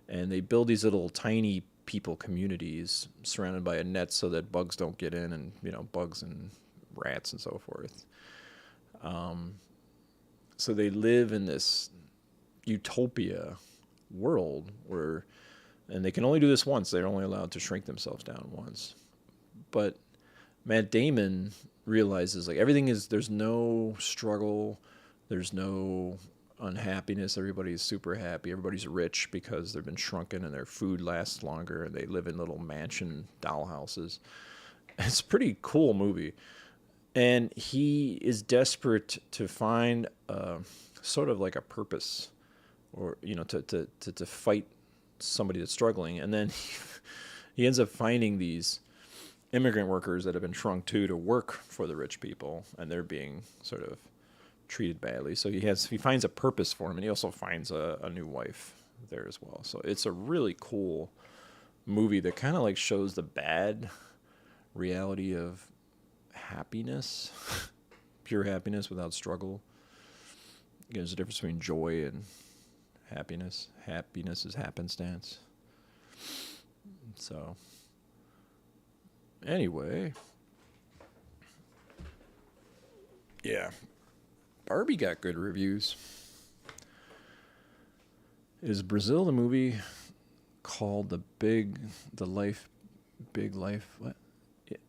And they build these little tiny people communities surrounded by a net so that bugs don't get in, and, you know, bugs and rats and so forth. So they live in this utopia world where, and they can only do this once. They're only allowed to shrink themselves down once. But Matt Damon realizes, like, there's no struggle, there's no unhappiness. Everybody's super happy. Everybody's rich because they've been shrunken and their food lasts longer, and they live in little mansion doll houses. It's a pretty cool movie. And he is desperate to find sort of like a purpose, or, you know, to fight somebody that's struggling. And then he ends up finding these immigrant workers that have been shrunk to work for the rich people, and they're being sort of treated badly. So he finds a purpose for him, and he also finds a new wife there as well. So it's a really cool movie that kind of like shows the bad reality of happiness, pure happiness without struggle. You know, there's a difference between joy and happiness. Happiness is happenstance. So, anyway, yeah, Barbie got good reviews. Is Brazil the movie called Big Life? What?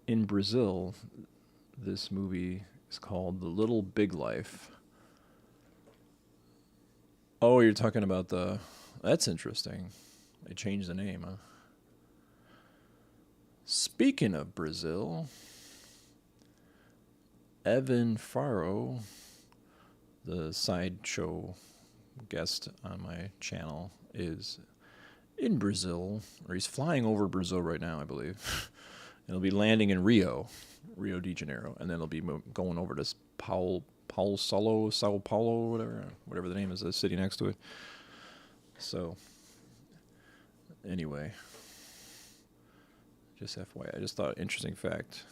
In Brazil, this movie is called The Little Big Life. Oh, you're talking about that's interesting. They changed the name, huh? Speaking of Brazil, Evan Faro, the sideshow guest on my channel, is in Brazil, or he's flying over Brazil right now, I believe. He'll be landing in Rio de Janeiro, and then he'll be going over to Sao Paulo, whatever the name is, the city next to it. So, anyway, just FYI, I just thought, interesting fact.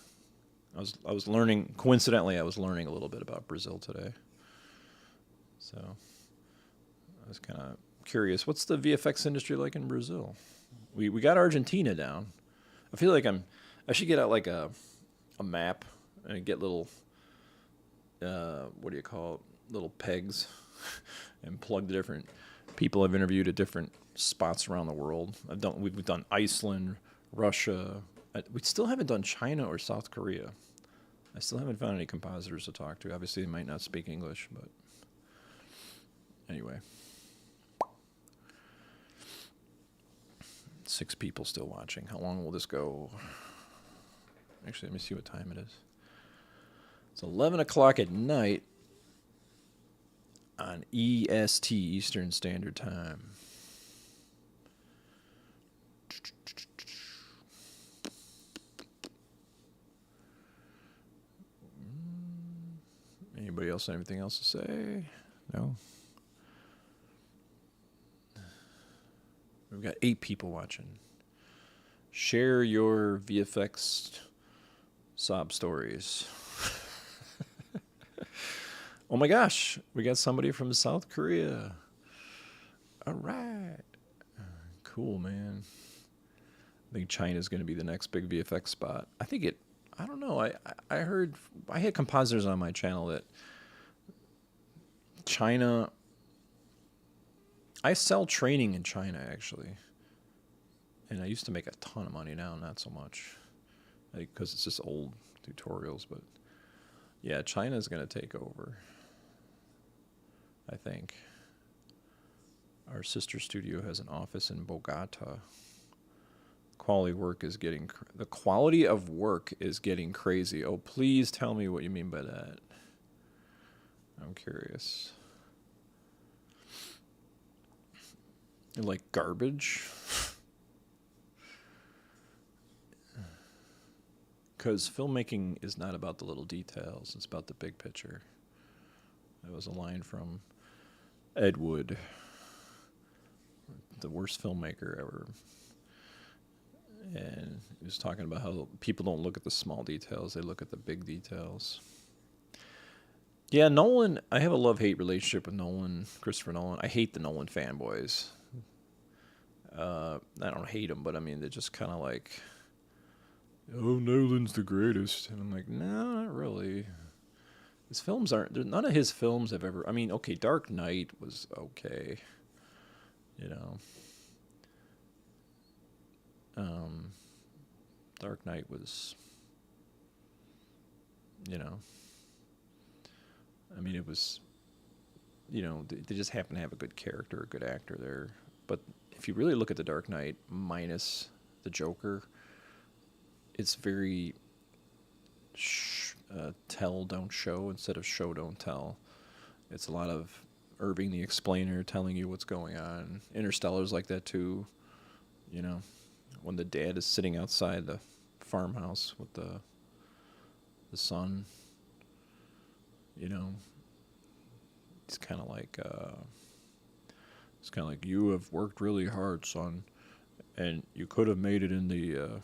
I was learning, coincidentally, I was learning a little bit about Brazil today. So, I was kind of curious, what's the VFX industry like in Brazil? We got Argentina down. I feel like I should get out like a map and get little, what do you call it, little pegs, and plug the different people I've interviewed at different spots around the world. We've done Iceland, Russia. We still haven't done China or South Korea. I still haven't found any compositors to talk to. Obviously, they might not speak English, but anyway. 6 people still watching. How long will this go? Actually, let me see what time it is. It's 11 o'clock at night on EST, Eastern Standard Time. Anybody else have anything else to say? No? We've got 8 people watching. Share your VFX sob stories. Oh my gosh, we got somebody from South Korea. All right. Cool, man. I think China's going to be the next big VFX spot. I don't know. I heard, I had compositors on my channel that China, I sell training in China actually. And I used to make a ton of money, now not so much. Because it's just old tutorials, but yeah, China's going to take over, I think. Our sister studio has an office in Bogota. The quality of work is getting crazy. Oh, please tell me what you mean by that. I'm curious. Like garbage? Because filmmaking is not about the little details, it's about the big picture. That was a line from Ed Wood, the worst filmmaker ever. And he was talking about how people don't look at the small details, they look at the big details. Yeah, Nolan, I have a love-hate relationship with Nolan, Christopher Nolan. I hate the Nolan fanboys. I don't hate them, but I mean, they're just kind of like, oh, Nolan's the greatest. And I'm like, no, not really. His films aren't, none of his films have ever, I mean, okay, Dark Knight was okay, you know. Dark Knight was, you know, I mean, it was, you know, they just happen to have a good character, a good actor there. But if you really look at the Dark Knight minus the Joker, it's very tell, don't show instead of show, don't tell. It's a lot of Irving the Explainer telling you what's going on. Interstellar's like that too, you know, when the dad is sitting outside the farmhouse with the son, you know, it's kind of like you have worked really hard, son, and you could have made it in the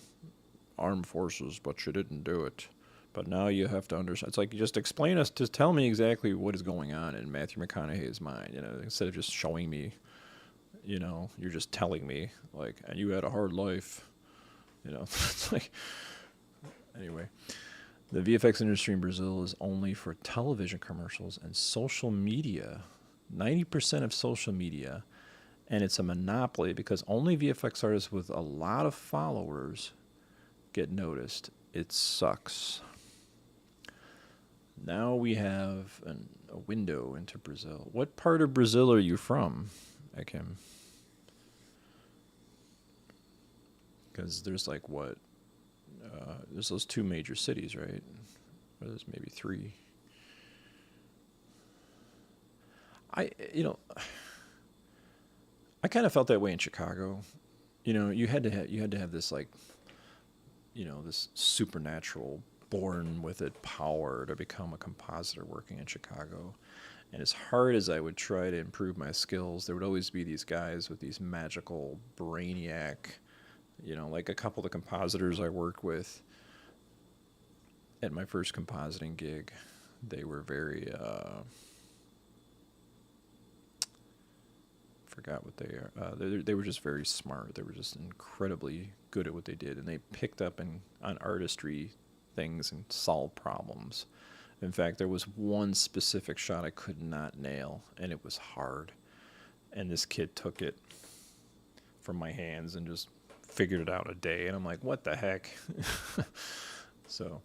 armed forces, but you didn't do it. But now you have to understand. It's like, just explain us, just tell me exactly what is going on in Matthew McConaughey's mind, you know, instead of just showing me, you know, you're just telling me, like, and you had a hard life, you know. It's like, anyway. The VFX industry in Brazil is only for television commercials and social media. 90% of social media. And it's a monopoly because only VFX artists with a lot of followers get noticed. It sucks. Now we have a window into Brazil. What part of Brazil are you from, Akim? Because there's like what? There's those 2 major cities, right? Or there's maybe 3. I kind of felt that way in Chicago. You know, you had to have this, like, you know, this supernatural, born with it power to become a compositor working in Chicago. And as hard as I would try to improve my skills, there would always be these guys with these magical brainiac, you know, like a couple of the compositors I worked with at my first compositing gig. They were very, forgot what they are. They were just very smart. They were just incredibly good at what they did, and they picked up on artistry things and solved problems. In fact, there was one specific shot I could not nail, and it was hard. And this kid took it from my hands and just figured it out a day. And I'm like, what the heck? So,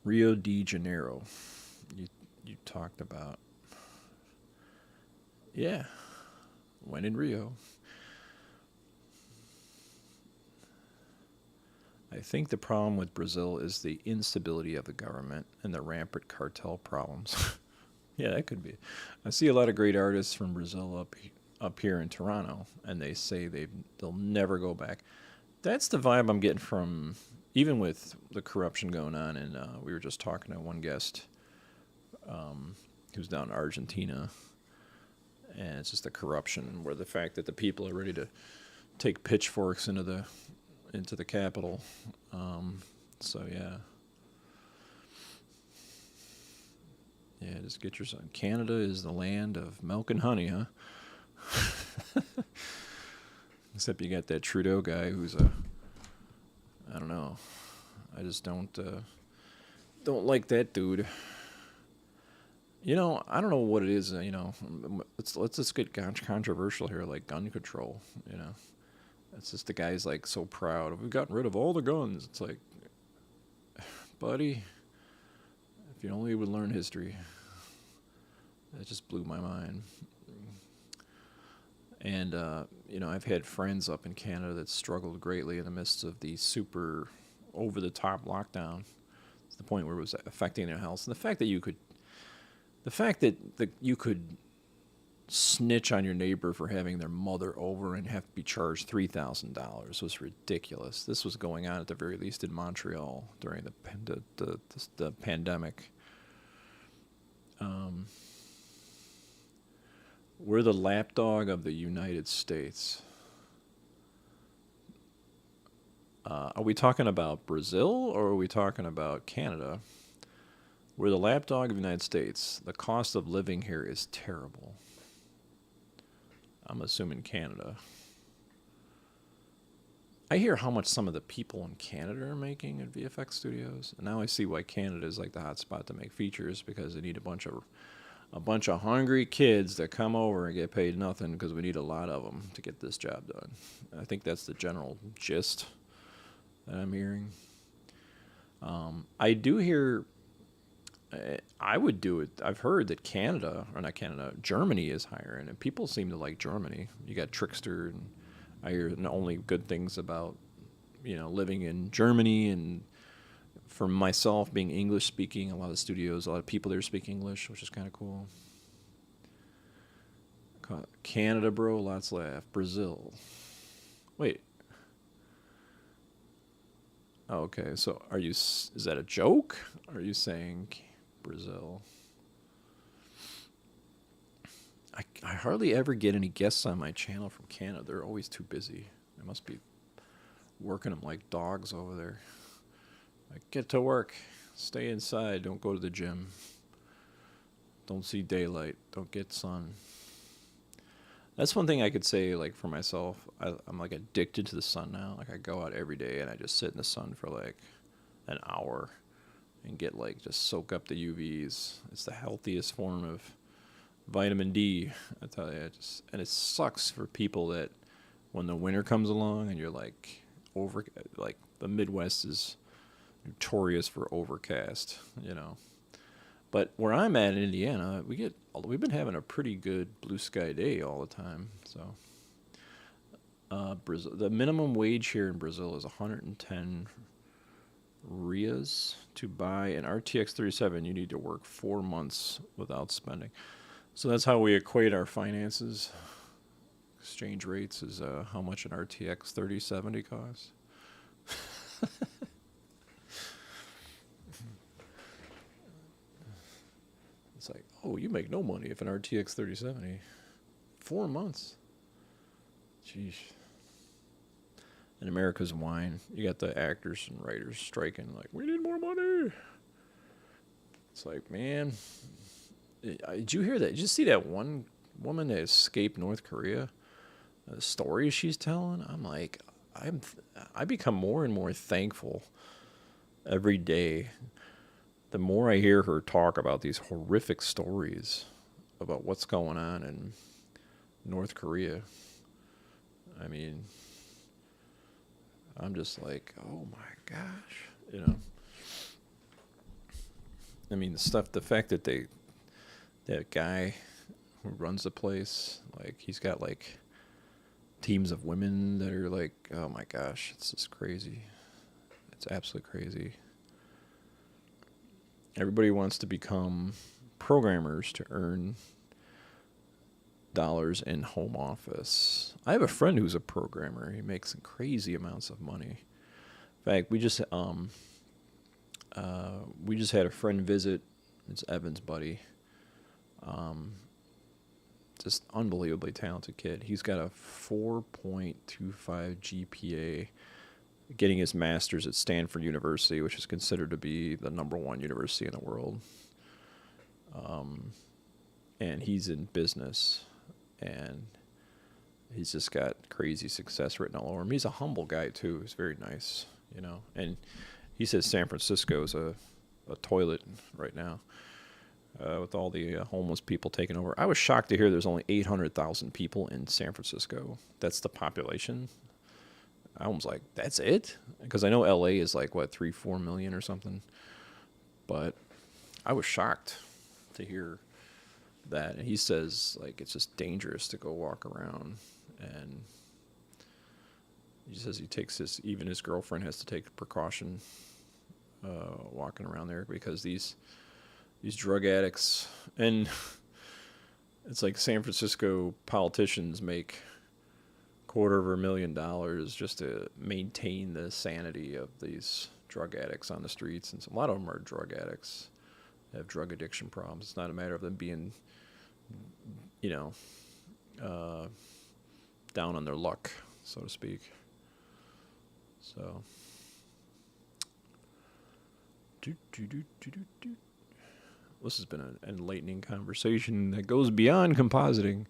Rio de Janeiro, you talked about. Yeah, when in Rio. I think the problem with Brazil is the instability of the government and the rampant cartel problems. Yeah, that could be. I see a lot of great artists from Brazil up here in Toronto, and they say they'll never go back. That's the vibe I'm getting from, even with the corruption going on. And we were just talking to one guest who's down in Argentina, and it's just the corruption, where the fact that the people are ready to take pitchforks into the Capitol. So yeah, just get your son. Canada is the land of milk and honey, huh? Except you got that Trudeau guy who's I don't know. I just don't like that dude. I don't know what it is. Let's just get controversial here, like gun control. It's just the guy's like so proud. We've gotten rid of all the guns. It's like, buddy, if you only would learn history. That just blew my mind. And I've had friends up in Canada that struggled greatly in the midst of the super over-the-top lockdown. To the point where it was affecting their health. And the fact that you could snitch on your neighbor for having their mother over and have to be charged $3,000 was ridiculous. This was going on at the very least in Montreal during the pandemic. We're the lapdog of the United States. Are we talking about Brazil or are we talking about Canada? We're the lapdog of the United States. The cost of living here is terrible. I'm assuming Canada. I hear how much some of the people in Canada are making at VFX studios, and now I see why Canada is like the hot spot to make features, because they need a bunch of hungry kids that come over and get paid nothing, because we need a lot of them to get this job done. I think that's the general gist that I'm hearing. I do hear, I would do it. I've heard that Germany is hiring, and people seem to like Germany. You got Trickster, and I hear only good things about, living in Germany. And for myself, being English speaking, a lot of studios, a lot of people there speak English, which is kind of cool. Canada, bro, lots laugh. Brazil. Wait. Oh, okay, so is that a joke? Or are you saying Brazil? I hardly ever get any guests on my channel from Canada. They're always too busy. They must be working them like dogs over there. Like, get to work. Stay inside. Don't go to the gym. Don't see daylight. Don't get sun. That's one thing I could say, like, for myself. I'm like addicted to the sun now. Like, I go out every day and I just sit in the sun for like an hour and get like just soak up the UVs. It's the healthiest form of vitamin D, I tell you. And it sucks for people that when the winter comes along and you're like the Midwest is notorious for overcast, But where I'm at in Indiana, we've been having a pretty good blue sky day all the time. So Brazil, the minimum wage here in Brazil is 110 reais. To buy an RTX 37, you need to work 4 months without spending. So that's how we equate our finances. Exchange rates is how much an RTX 3070 costs. It's like, oh, you make no money if an RTX 3070. 4 months. Jeez. In America's wine, you got the actors and writers striking, like, we need more money. It's like, man, did you hear that? Did you see that one woman that escaped North Korea? The stories she's telling? I'm like, I become more and more thankful every day. The more I hear her talk about these horrific stories about what's going on in North Korea, I mean, I'm just like, oh my gosh, I mean, the fact that that guy who runs the place, like, he's got like teams of women that are like, oh my gosh, it's just crazy. It's absolutely crazy. Everybody wants to become programmers to earn dollars in home office. I have a friend who's a programmer. He makes crazy amounts of money. In fact, we just had a friend visit. It's Evan's buddy. just unbelievably talented kid. He's got a 4.25 GPA, getting his master's at Stanford University, which is considered to be the #1 university in the world. And he's in business, and he's just got crazy success written all over him. He's a humble guy too. He's very nice, you know. And he says San Francisco is a toilet right now, with all the homeless people taking over. I was shocked to hear there's only 800,000 people in San Francisco. That's the population. I was like, that's it? Because I know LA is like, what, 3-4 million or something. But I was shocked to hear that. And he says, like, it's just dangerous to go walk around. And he says he takes even his girlfriend has to take precaution walking around there, because these drug addicts, and it's like San Francisco politicians make $250,000 just to maintain the sanity of these drug addicts on the streets. And a lot of them are drug addicts, have drug addiction problems. It's not a matter of them being, you know, down on their luck, so to speak. So, this has been an enlightening conversation that goes beyond compositing.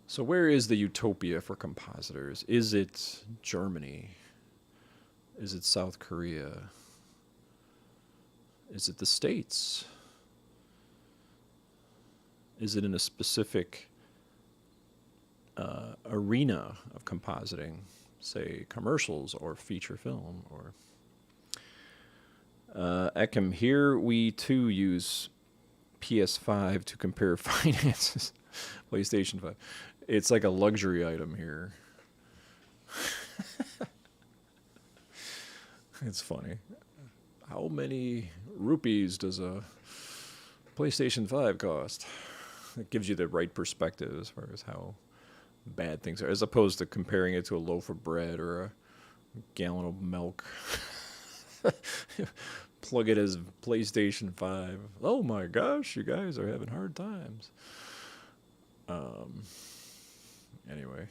So where is the utopia for compositors? Is it Germany? Is it South Korea? Is it the States? Is it in a specific arena of compositing, say commercials or feature film? Or Eckham, here we too use PS5 to compare finances. PlayStation 5. It's like a luxury item here. It's funny. How many rupees does a PlayStation 5 cost? It gives you the right perspective as far as how bad things are, as opposed to comparing it to a loaf of bread or a gallon of milk. Plug it as PlayStation 5. Oh my gosh, you guys are having hard times. Anyway.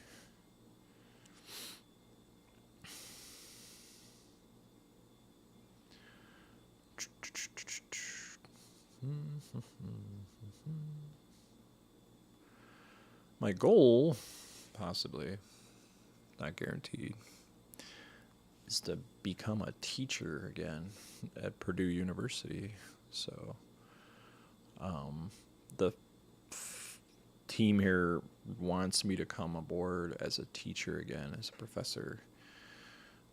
My goal, possibly, not guaranteed, is to become a teacher again at Purdue University. So, the team here wants me to come aboard as a teacher again, as a professor.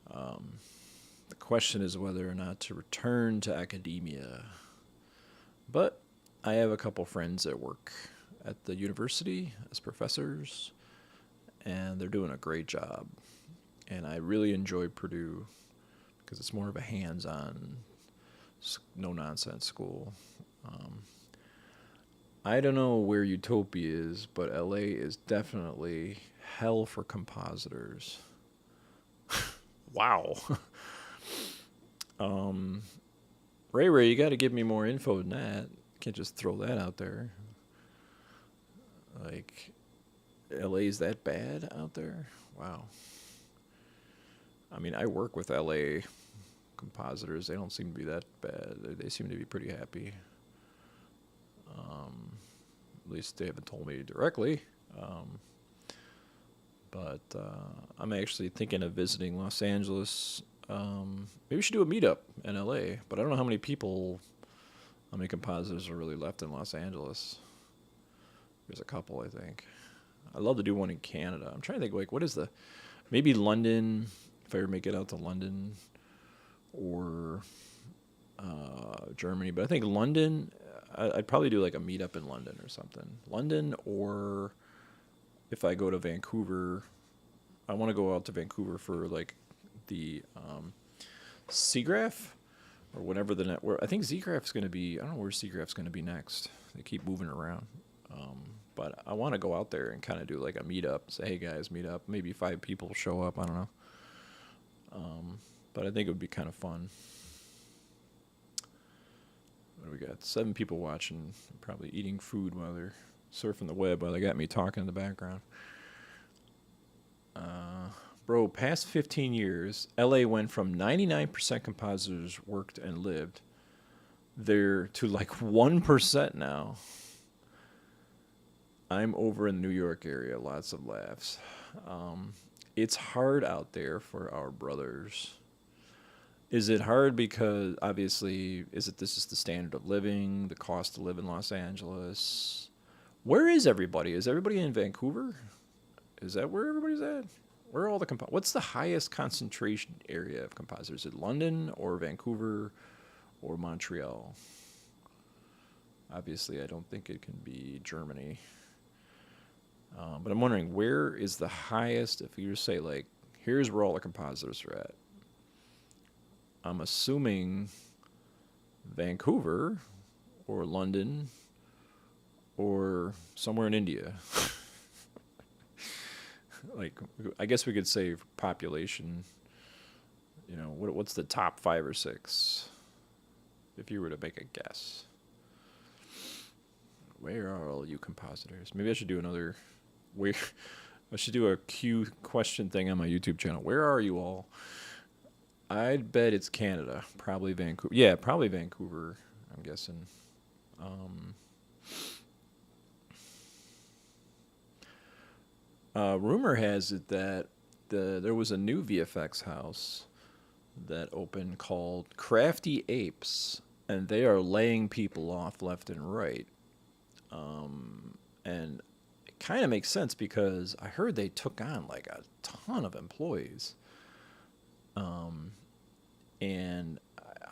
The question is whether or not to return to academia. But I have a couple friends that work at the university as professors, and they're doing a great job. And I really enjoy Purdue because it's more of a hands-on, no-nonsense school. I don't know where utopia is, but LA is definitely hell for compositors. Wow. Ray, you got to give me more info than that. Can't just throw that out there. Like, LA's that bad out there? Wow. I mean, I work with LA compositors. They don't seem to be that bad. They seem to be pretty happy. At least they haven't told me directly. But I'm actually thinking of visiting Los Angeles. Maybe we should do a meetup in LA, but I don't know how many compositors are really left in Los Angeles. There's a couple, I think. I'd love to do one in Canada. I'm trying to think, like, what is maybe London, if I ever make it out to London, or Germany. But I think London, I'd probably do like a meetup in London or something. London, or if I go to Vancouver, I want to go out to Vancouver for like the SIGGRAPH, or whenever the network. I think ZGraph's going to be, I don't know where SIGGRAPH's going to be next. They keep moving around. But I want to go out there and kind of do like a meetup. Say, hey guys, meet up. Maybe 5 people show up. I don't know. But I think it would be kind of fun. What do we got? 7 people watching, probably eating food while they're surfing the web while they got me talking in the background. Bro, past 15 years, LA went from 99% compositors worked and lived there to like 1% now. I'm over in the New York area. Lots of laughs. It's hard out there for our brothers. Is it hard because obviously this is the standard of living, the cost to live in Los Angeles? Where is everybody? Is everybody in Vancouver? Is that where everybody's at? Where are all the what's the highest concentration area of compositors? Is it London or Vancouver or Montreal? Obviously, I don't think it can be Germany. But I'm wondering, where is the highest, if you say, like, here's where all the compositors are at. I'm assuming Vancouver or London or somewhere in India. Like, I guess we could say population, what's the top 5 or 6? If you were to make a guess. Where are all you compositors? Maybe I should do I should do a Q question thing on my YouTube channel. Where are you all? I'd bet it's Canada. Probably Vancouver. Yeah, probably Vancouver, I'm guessing. Rumor has it that there was a new VFX house that opened called Crafty Apes, and they are laying people off left and right. And it kind of makes sense because I heard they took on like a ton of employees. And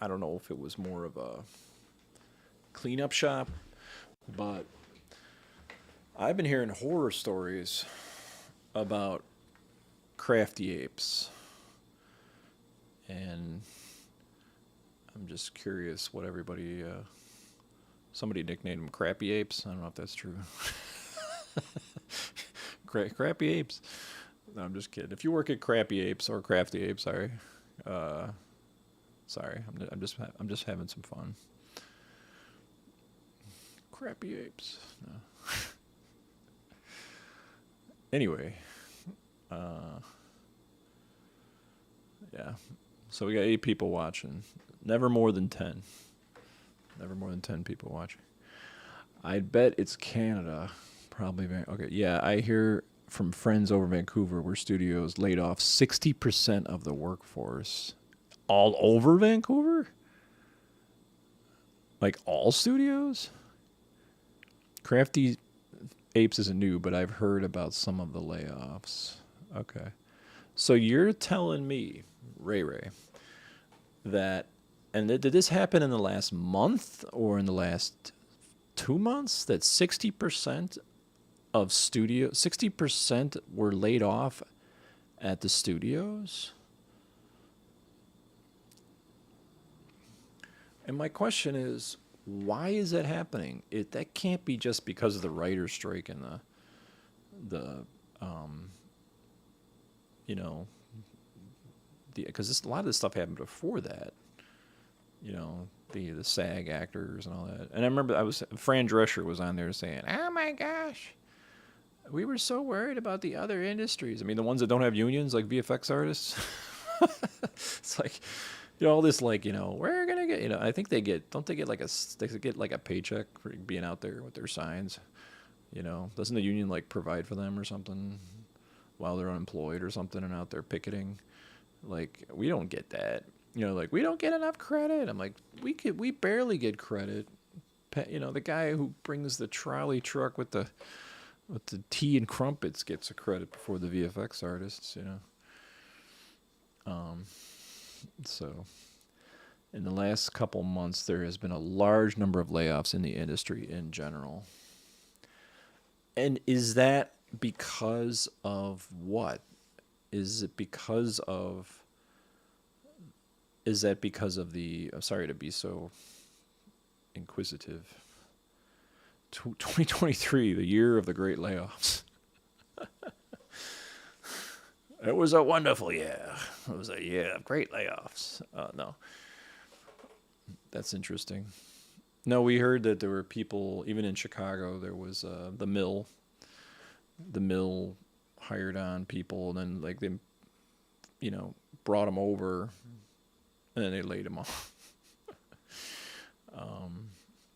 I don't know if it was more of a cleanup shop, but I've been hearing horror stories about Crafty Apes. And I'm just curious what somebody nicknamed them Crappy Apes. I don't know if that's true. Crappy Apes. No, I'm just kidding. If you work at Crappy Apes or Crafty Apes, sorry. Sorry, I'm just having some fun. Crappy Apes. No. Anyway, yeah. So we got 8 people watching. Never more than 10. Never more than 10 people watching. I'd bet it's Canada. Probably. Okay, yeah, I hear from friends over Vancouver where studios laid off 60% of the workforce. All over Vancouver? Like all studios? Crafty Apes isn't new, but I've heard about some of the layoffs. Okay. So you're telling me, Ray, that, and did this happen in the last month or in the last 2 months, that 60% were laid off at the studios? And my question is, why is that happening? That can't be just because of the writer's strike and because a lot of this stuff happened before that. The SAG actors and all that. And I remember Fran Drescher was on there saying, "Oh my gosh, we were so worried about the other industries." I mean, the ones that don't have unions, like VFX artists. It's like, all this, like, we're gonna get, I think they get like a paycheck for being out there with their signs. Doesn't the union like provide for them or something while they're unemployed or something and out there picketing? Like, we don't get that. Like, we don't get enough credit. I'm like, we barely get credit. The guy who brings the trolley truck with the tea and crumpets gets a credit before the VFX artists. So, in the last couple months, there has been a large number of layoffs in the industry in general. And is that because of what? Is that because of the, I'm sorry to be so inquisitive, 2023, the year of the great layoffs. It was a wonderful year. It was a year of great layoffs. No. That's interesting. No, we heard that there were people, even in Chicago, there was the mill. The mill hired on people, and then like they, brought them over, and then they laid them off.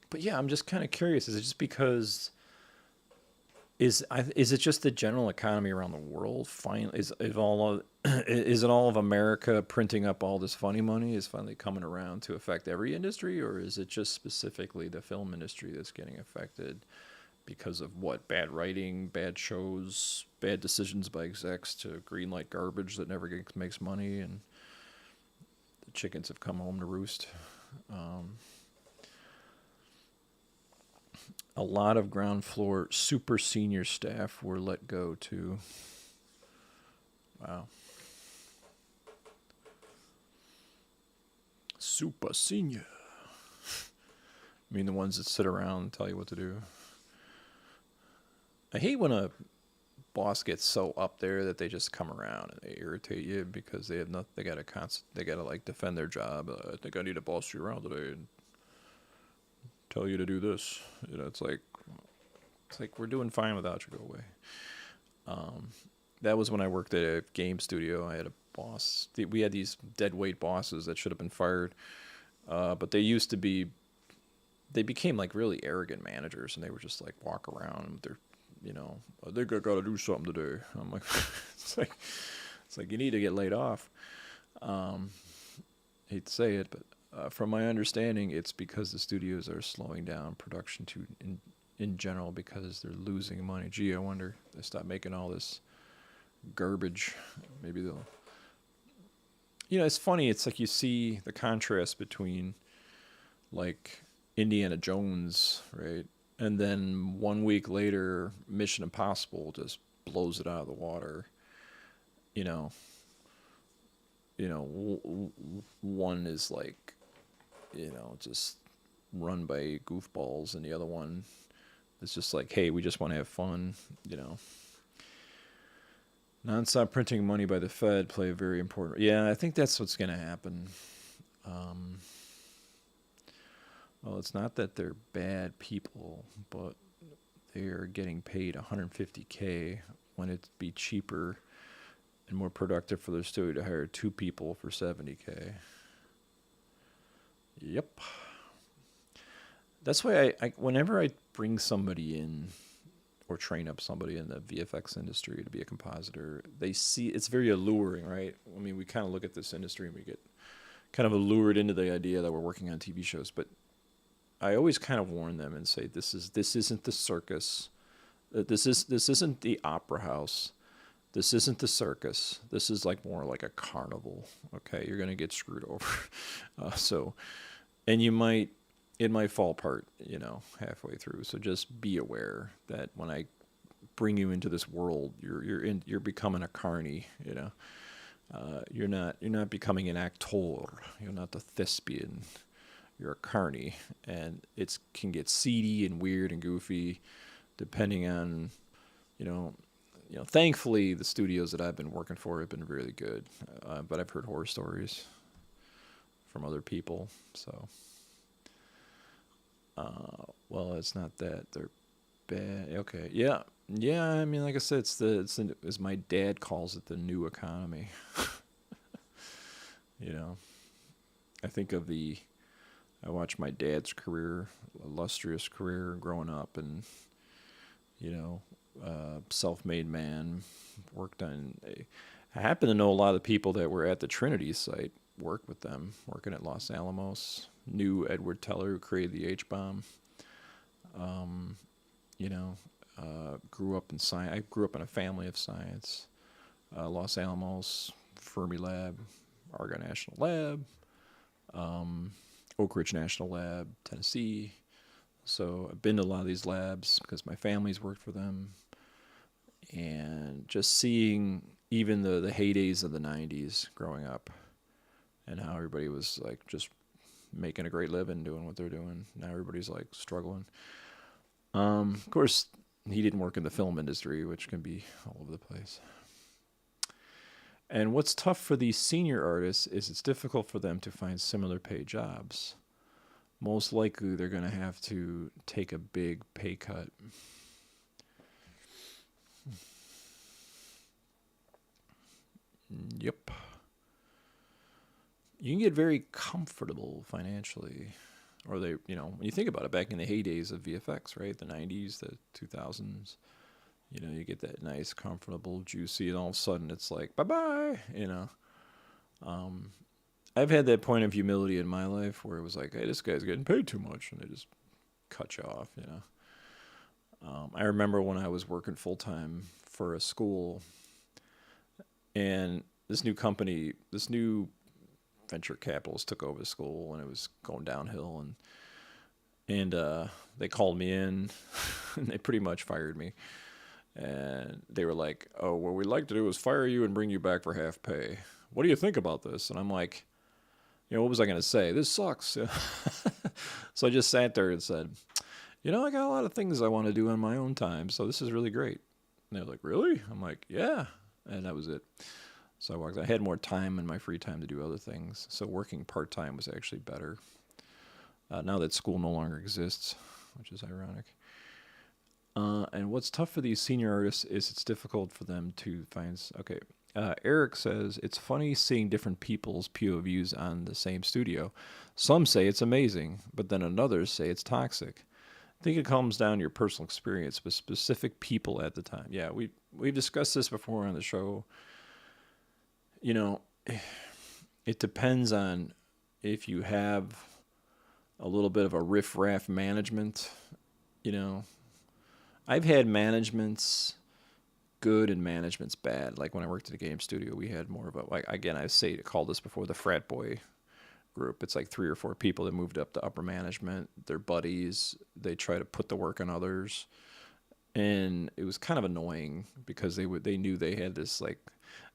But yeah, I'm just kind of curious. Is it just because is it just the general economy around the world? Is all of is it all of America printing up all this funny money is finally coming around to affect every industry, or is it just specifically the film industry that's getting affected because of what bad writing, bad shows, bad decisions by execs to greenlight garbage that never makes money, and the chickens have come home to roost. Um, a lot of ground floor super senior staff were let go too. Wow. Super senior. I mean, the ones that sit around and tell you what to do. I hate when a boss gets so up there that they just come around and they irritate you because they have nothing. They gotta like defend their job. I think I need to boss you around today and tell you to do this. It's like we're doing fine without you. Go away. Um, that was when I worked at a game studio. I had a boss. We had these dead weight bosses that should have been fired, but they used to be. They became like really arrogant managers, and they were just like walk around with their, I think I got to do something today. I'm like, it's like, it's like you need to get laid off. Um, hate to say it, but from my understanding, it's because the studios are slowing down production in general because they're losing money. Gee, I wonder if they stop making all this garbage. Maybe they'll. It's funny. It's like you see the contrast between like Indiana Jones, right? And then 1 week later, Mission Impossible just blows it out of the water. You know, one is like, just run by goofballs, and the other one is just like, hey, we just want to have fun. Non-stop printing money by the Fed play a very important. Yeah, I think that's what's going to happen. Um, well, it's not that they're bad people, but they are getting paid 150K when it'd be cheaper and more productive for their studio to hire 2 people for 70K. Yep. That's why whenever I bring somebody in or train up somebody in the VFX industry to be a compositor, they see it's very alluring, right? I mean, we kind of look at this industry and we get kind of allured into the idea that we're working on TV shows, but I always kind of warn them and say this isn't the circus. This isn't the opera house. This isn't the circus. This is like more like a carnival. Okay, you're gonna get screwed over. So, and it might fall apart, halfway through. So just be aware that when I bring you into this world, you're becoming a carny. You're not becoming an actor. You're not the thespian. You're a carny, and it can get seedy and weird and goofy, depending on, Thankfully, the studios that I've been working for have been really good, but I've heard horror stories from other people. So, well, it's not that they're bad. Okay, yeah, yeah. I mean, like I said, as my dad calls it, the new economy. I think of I watched my dad's career, illustrious career growing up, and self-made man, worked on. I happen to know a lot of the people that were at the Trinity site. Worked with them, working at Los Alamos. Knew Edward Teller, who created the H-bomb. Um, grew up in science. I grew up in a family of science. Los Alamos, Fermilab, Argonne National Lab, Oak Ridge National Lab, Tennessee. So I've been to a lot of these labs because my family's worked for them. And just seeing even the heydays of the 90s growing up and how everybody was like just making a great living doing what they're doing. Now everybody's like struggling. Of course, he didn't work in the film industry, which can be all over the place. And what's tough for these senior artists is it's difficult for them to find similar paid jobs. most likely they're going to have to take a big pay cut. Yep. You can get very comfortable financially. Or they, when you think about it, back in the heydays of VFX, right? The 90s, the 2000s, you get that nice, comfortable, juicy, and all of a sudden it's like, bye-bye, I've had that point of humility in my life where it was like, hey, this guy's getting paid too much, and they just cut you off, I remember when I was working full-time for a school, and this new venture capitalist took over the school, and it was going downhill, and they called me in, and they pretty much fired me. And they were like, oh, what we'd like to do is fire you and bring you back for half pay. What do you think about this? And I'm like, what was I going to say? This sucks. So I just sat there and said, I got a lot of things I want to do on my own time, so this is really great. And they're like, really? I'm like, yeah. And that was it. So I had more time in my free time to do other things. So working part-time was actually better. Now that school no longer exists, which is ironic. And what's tough for these senior artists is it's difficult for them to find... Okay, Eric says, it's funny seeing different people's POVs on the same studio. Some say it's amazing, but then others say it's toxic. I think it comes down to your personal experience with specific people at the time. Yeah, we've discussed this before on the show. It depends on if you have a little bit of a riff-raff management, I've had managements good and managements bad. Like when I worked at a game studio, we had more of a, like, again, I called this before, the frat boy group. It's like 3 or 4 people that moved up to upper management. They're buddies. They try to put the work on others. And it was kind of annoying because they knew they had this, like,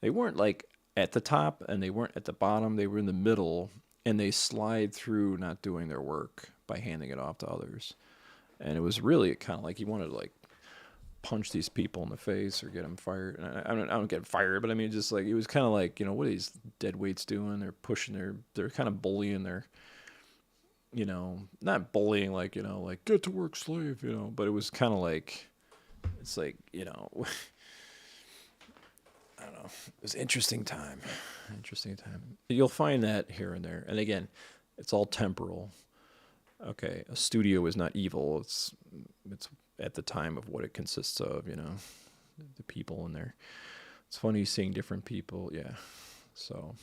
they weren't like at the top and they weren't at the bottom. They were in the middle, and they slide through not doing their work by handing it off to others. And it was really kind of like you wanted to like punch these people in the face or get them fired. And I don't get fired, but I mean, just like, it was kind of like, what are these dead weights doing? They're pushing they're kind of bullying their, not bullying like, like get to work slave, but it was kind of like, it's like, I don't know. It was interesting time. You'll find that here and there. And again, it's all temporal. Okay, a studio is not evil. It's at the time of what it consists of, the people in there. It's funny seeing different people. Yeah. So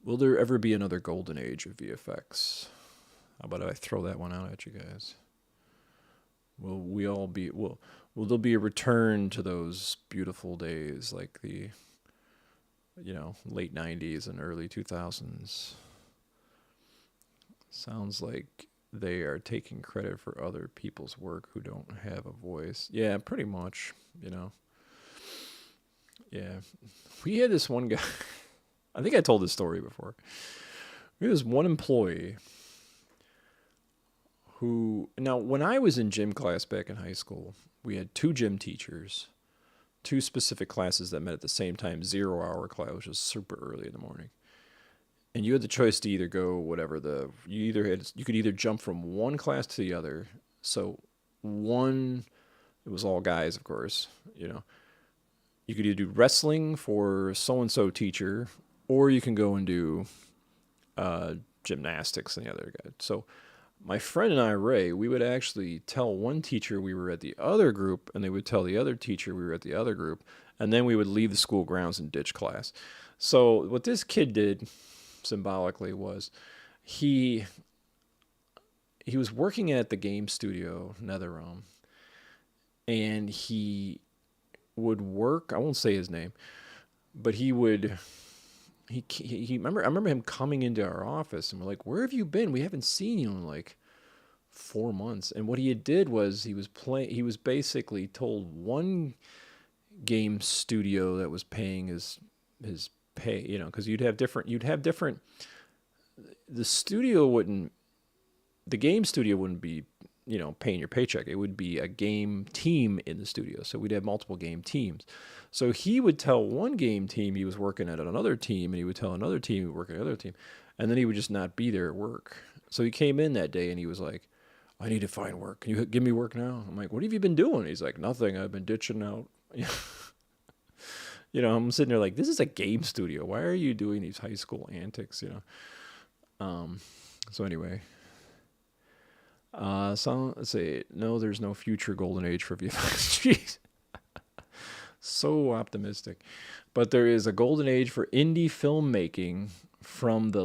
will there ever be another golden age of VFX? How about I throw that one out at you guys? Will there be a return to those beautiful days like the late 90s and early 2000s? Sounds like they are taking credit for other people's work who don't have a voice. Yeah, pretty much, Yeah. We had this one guy, I think I told this story before. We had this one employee who, now when I was in gym class back in high school, we had 2 gym teachers, 2 specific classes that met at the same time, 0-hour class, which was super early in the morning. And you had the choice to either go you could either jump from one class to the other. So it was all guys, of course, You could either do wrestling for so-and-so teacher, or you can go and do gymnastics and the other guy. So my friend and I, Ray, we would actually tell one teacher we were at the other group, and they would tell the other teacher we were at the other group, and then we would leave the school grounds and ditch class. So what this kid did symbolically was he was working at the game studio NetherRealm, and he would work, I won't say his name, but I remember him coming into our office, and we're like, where have you been? We haven't seen you in like 4 months. And what he did was he was basically told one game studio that was paying his pay, because the game studio wouldn't be paying your paycheck. It would be a game team in the studio. So we'd have multiple game teams. So he would tell one game team he was working at another team, and he would tell another team he was working at another team, and then he would just not be there at work. So he came in that day and he was like, I need to find work. Can you give me work now? I'm like, what have you been doing? He's like, nothing. I've been ditching out. I'm sitting there like, this is a game studio. Why are you doing these high school antics? So anyway, so let's say, no, there's no future golden age for VFX. Jeez. So optimistic. But there is a golden age for indie filmmaking from the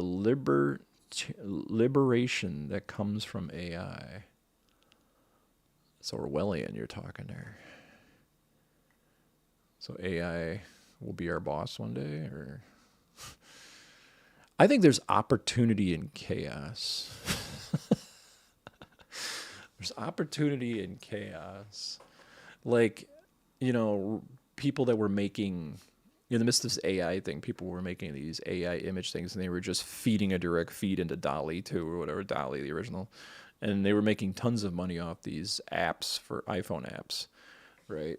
liberation that comes from AI. It's Orwellian you're talking there. So AI will be our boss one day, or I think there's opportunity in chaos. There's opportunity in chaos. Like, people that were making, in the midst of this AI thing, people were making these AI image things, and they were just feeding a direct feed into DALL-E 2 or whatever, DALL-E, the original. And they were making tons of money off these apps for iPhone apps, right?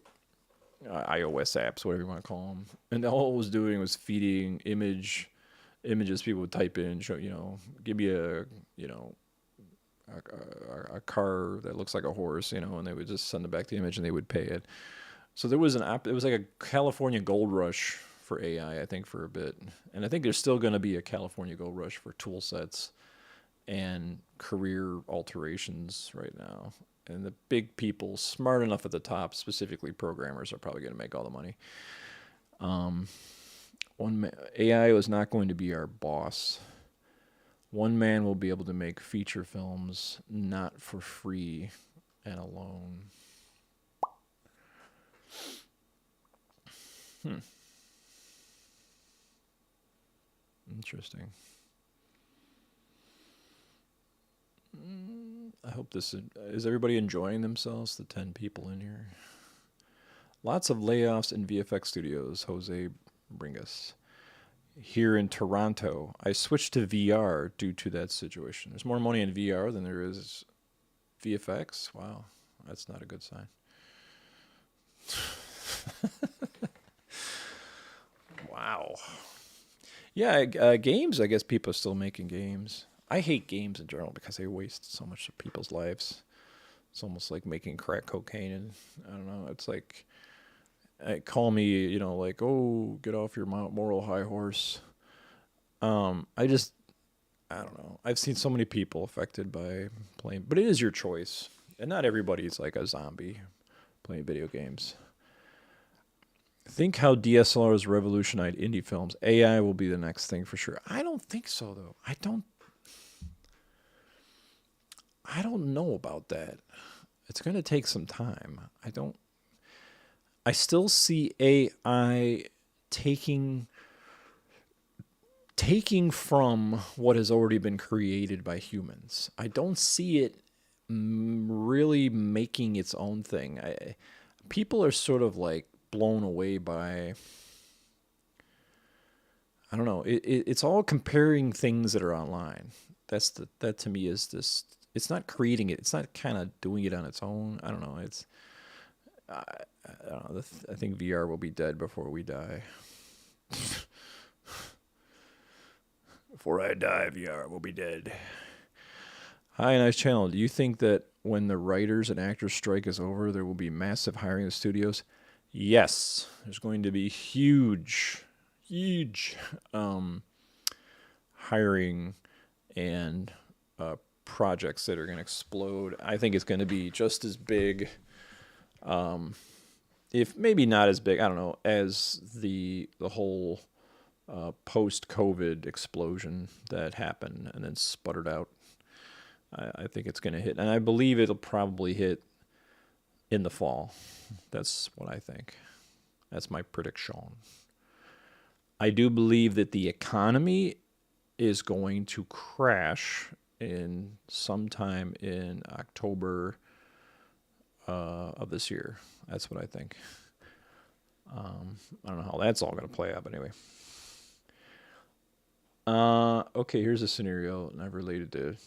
iOS apps, whatever you want to call them. And all it was doing was feeding images people would type in, show, give me a car that looks like a horse, and they would just send it back the image and they would pay it. So there was it was like a California gold rush for AI, I think, for a bit. And I think there's still going to be a California gold rush for tool sets and career alterations right now. And the big people, smart enough at the top, specifically programmers, are probably going to make all the money. AI was not going to be our boss. One man will be able to make feature films, not for free and alone. Interesting. I hope is everybody enjoying themselves, the 10 people in here? Lots of layoffs in VFX studios, Jose Bringas. Here in Toronto, I switched to VR due to that situation. There's more money in VR than there is VFX. Wow, that's not a good sign. Wow. Yeah, games, I guess people are still making games. I hate games in general because they waste so much of people's lives. It's almost like making crack cocaine, and I don't know, it's like, call me, like, oh, get off your moral high horse. I don't know. I've seen so many people affected by playing, but it is your choice. And not everybody's like a zombie playing video games. Think how DSLRs revolutionized indie films. AI will be the next thing for sure. I don't think so, though. I don't know about that. It's going to take some time. I still see AI taking from what has already been created by humans. I don't see it really making its own thing. People are sort of like blown away by, I don't know. It's all comparing things that are online. That to me is this. It's not creating it. It's not kind of doing it on its own. I don't know. I don't know. I think VR will be dead before we die. Before I die, VR will be dead. Hi, nice channel. Do you think that when the writers and actors strike is over, there will be massive hiring in the studios? Yes. There's going to be huge hiring and projects that are going to explode. I think it's going to be just as big, if maybe not as big, I don't know, as the whole post-COVID explosion that happened and then sputtered out. I think it's going to hit, and I believe it'll probably hit in the fall. That's what I think. That's my prediction. I do believe that the economy is going to crash in sometime in October of this year. That's what I think. I don't know how that's all going to play out, but anyway. Okay, here's a scenario not related to.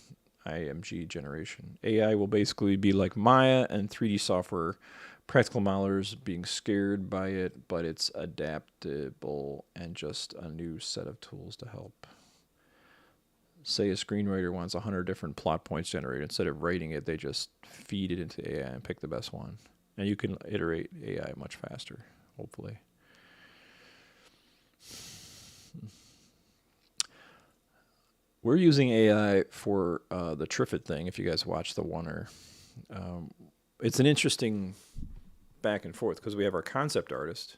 IMG generation. AI will basically be like Maya and 3D software. Practical modelers being scared by it, but it's adaptable and just a new set of tools to help. Say a screenwriter wants 100 different plot points generated. Instead of writing it, they just feed it into AI and pick the best one. And you can iterate AI much faster, hopefully. We're using AI for the Triffitt thing, if you guys watch the Oneer. It's an interesting back and forth because we have our concept artist,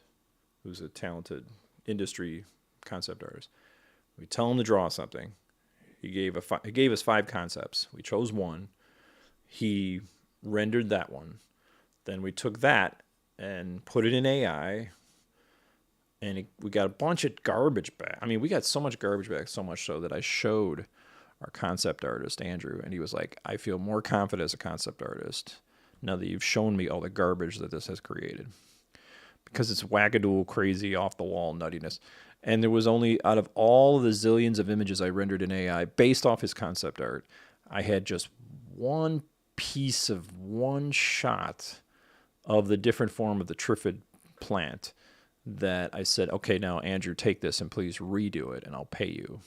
who's a talented industry concept artist. We tell him to draw something. He gave us 5 concepts. We chose one. He rendered that one. Then we took that and put it in AI, and we got a bunch of garbage back. I mean, we got so much garbage back, so much so that I showed our concept artist, Andrew, and he was like, I feel more confident as a concept artist now that you've shown me all the garbage that this has created. Because it's wackadoodle, crazy, off-the-wall nuttiness. And there was only, out of all of the zillions of images I rendered in AI, based off his concept art, I had just one piece of one shot of the different form of the Triffitt plant that I said, okay, now, Andrew, take this and please redo it, and I'll pay you.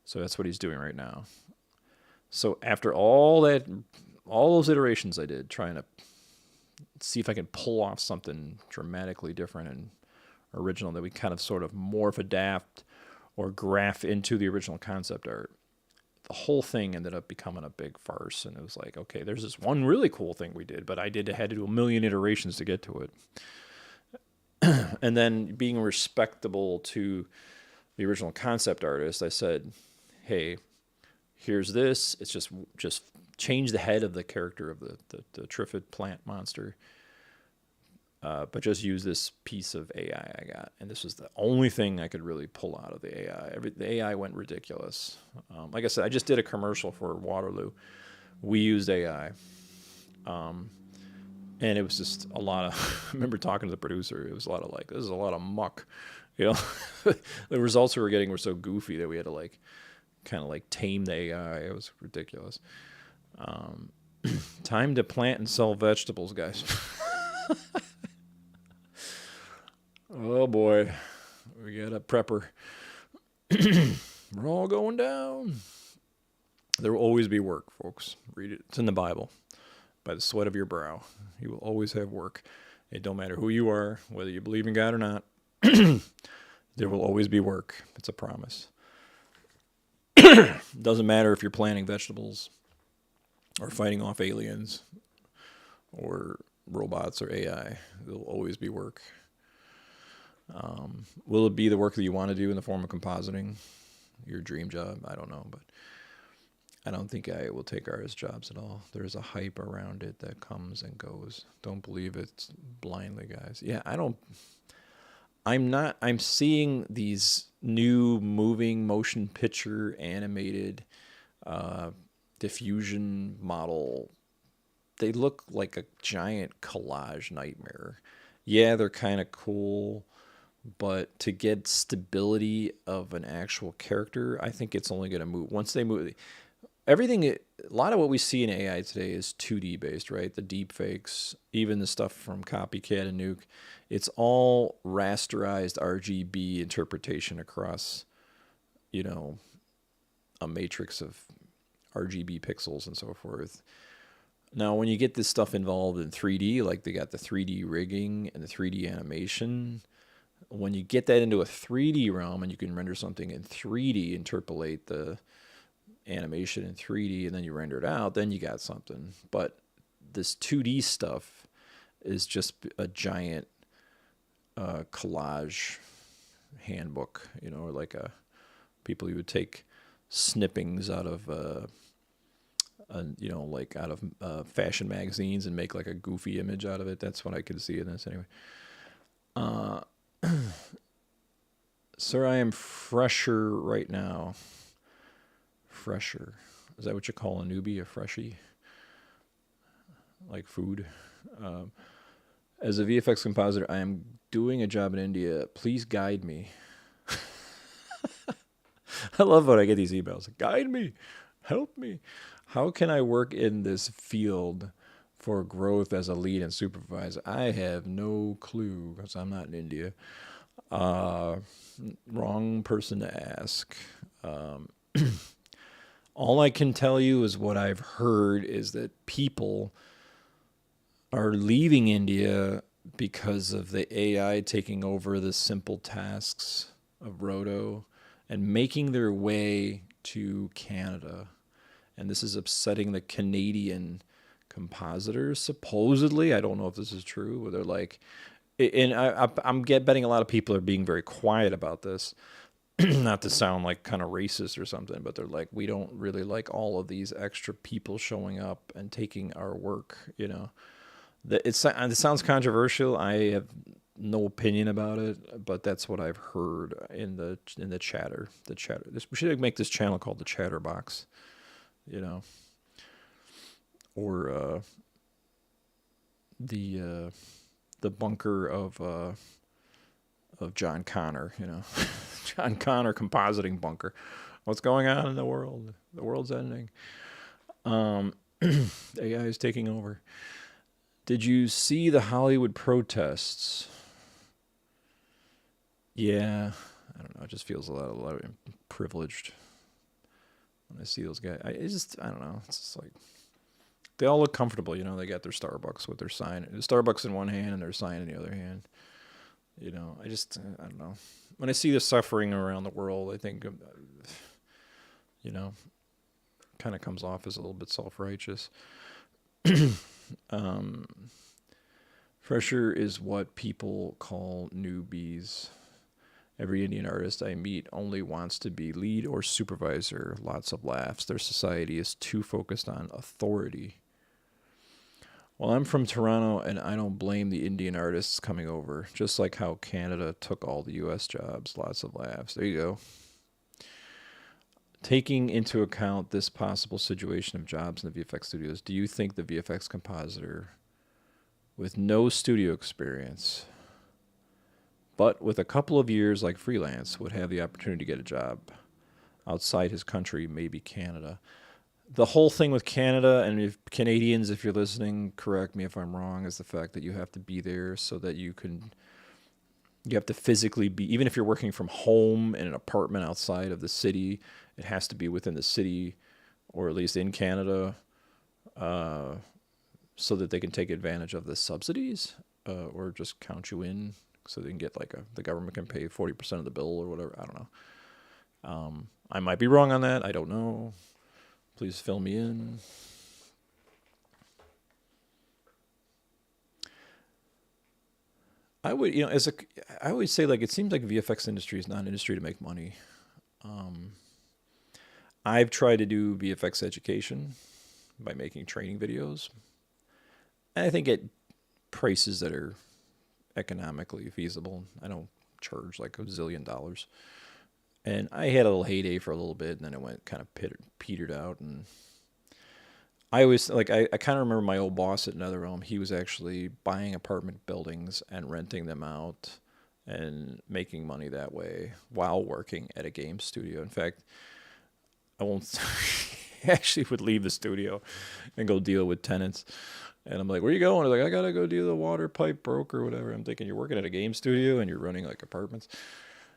So that's what he's doing right now. So after all those iterations I did, trying to see if I can pull off something dramatically different and original that we kind of sort of morph, adapt, or graph into the original concept art, the whole thing ended up becoming a big farce. And it was like, okay, there's this one really cool thing we did, but I had to do a million iterations to get to it. And then being respectable to the original concept artist, I said, hey, here's this. It's just change the head of the character of the Triffitt plant monster. But just use this piece of AI I got. And this was the only thing I could really pull out of the AI. The AI went ridiculous. Like I said, I just did a commercial for Waterloo. We used AI. And it was just a lot of, I remember talking to the producer, it was a lot of like, this is a lot of muck. You know, the results we were getting were so goofy that we had to like, kind of like tame the AI. It was ridiculous. Time to plant and sell vegetables, guys. Oh boy, we got a prepper. We're all going down. There will always be work, folks. Read it. It's in the Bible. By the sweat of your brow, you will always have work. It don't matter who you are, whether you believe in God or not. There will always be work. It's a promise. Doesn't matter if you're planting vegetables or fighting off aliens or robots or AI. There will always be work. Will it be the work that you want to do in the form of compositing? Your dream job? I don't know, but I don't think I will take artist jobs at all. There's a hype around it that comes and goes. Don't believe it blindly, guys. Yeah, I'm seeing these new moving motion picture animated diffusion model. They look like a giant collage nightmare. Yeah, they're kind of cool, but to get stability of an actual character, I think it's only going to move. Once they move, a lot of what we see in AI today is 2D based, right? The deep fakes, even the stuff from Copycat and Nuke, it's all rasterized RGB interpretation across, a matrix of RGB pixels and so forth. Now, when you get this stuff involved in 3D, like they got the 3D rigging and the 3D animation, when you get that into a 3D realm and you can render something in 3D, interpolate the animation in 3D, and then you render it out, then you got something. But this 2D stuff is just a giant collage handbook, or like people you would take snippings out of like out of fashion magazines and make like a goofy image out of it. That's what I could see in this anyway. Sir, I am fresher right now. Fresher. Is that what you call a newbie, a freshie? Like food? As a VFX compositor, I am doing a job in India. Please guide me. I love when I get these emails. Guide me. Help me. How can I work in this field for growth as a lead and supervisor? I have no clue because I'm not in India. Uh, Wrong person to ask. Um, all I can tell you is what I've heard is that people are leaving India because of the AI taking over the simple tasks of roto and making their way to Canada. And this is upsetting the Canadian compositors, supposedly. I don't know if this is true, where they're like, and I'm betting a lot of people are being very quiet about this, not to sound like kind of racist or something, but they're like, we don't really like all of these extra people showing up and taking our work, you know. It sounds controversial. I have no opinion about it, but that's what I've heard in the chatter. The chatter. We should make this channel called the Chatterbox, you know, or the bunker of John Connor, you know, John Connor compositing bunker. What's going on in the world? The world's ending. AI is taking over. Did you see the Hollywood protests? Yeah, I don't know. It just feels a lot privileged when I see those guys. I don't know. It's just like they all look comfortable. You know, they got their Starbucks with their sign, the Starbucks in one hand and their sign in the other hand. You know, I don't know. When I see the suffering around the world, I think, you know, kind of comes off as a little bit self-righteous. Fresher is what people call newbies. Every Indian artist I meet only wants to be lead or supervisor. Lots of laughs. Their society is too focused on authority. Well, I'm from Toronto, and I don't blame the Indian artists coming over. Just like how Canada took all the U.S. jobs. Lots of laughs. There you go. Taking into account this possible situation of jobs in the VFX studios, do you think the VFX compositor with no studio experience, but with a couple of years like freelance, would have the opportunity to get a job outside his country, maybe Canada? The whole thing with Canada, and if Canadians, if you're listening, correct me if I'm wrong, is the fact that you have to be there so that you have to physically be, even if you're working from home in an apartment outside of the city, it has to be within the city or at least in Canada, so that they can take advantage of the subsidies, or just count you in so they can get the government can pay 40% of the bill or whatever. I don't know. I might be wrong on that. I don't know. Please fill me in. I would, I always say, like, it seems like the VFX industry is not an industry to make money. I've tried to do VFX education by making training videos. And I think at prices that are economically feasible. I don't charge like $1 zillion. And I had a little heyday for a little bit, and then it went kind of petered out. And I always I kind of remember my old boss at NetherRealm. He was actually buying apartment buildings and renting them out and making money that way while working at a game studio. In fact, I won't actually would leave the studio and go deal with tenants. And I'm like, where you going? They're like, I got to go do the water pipe broke or whatever. I'm thinking, you're working at a game studio and you're running like apartments.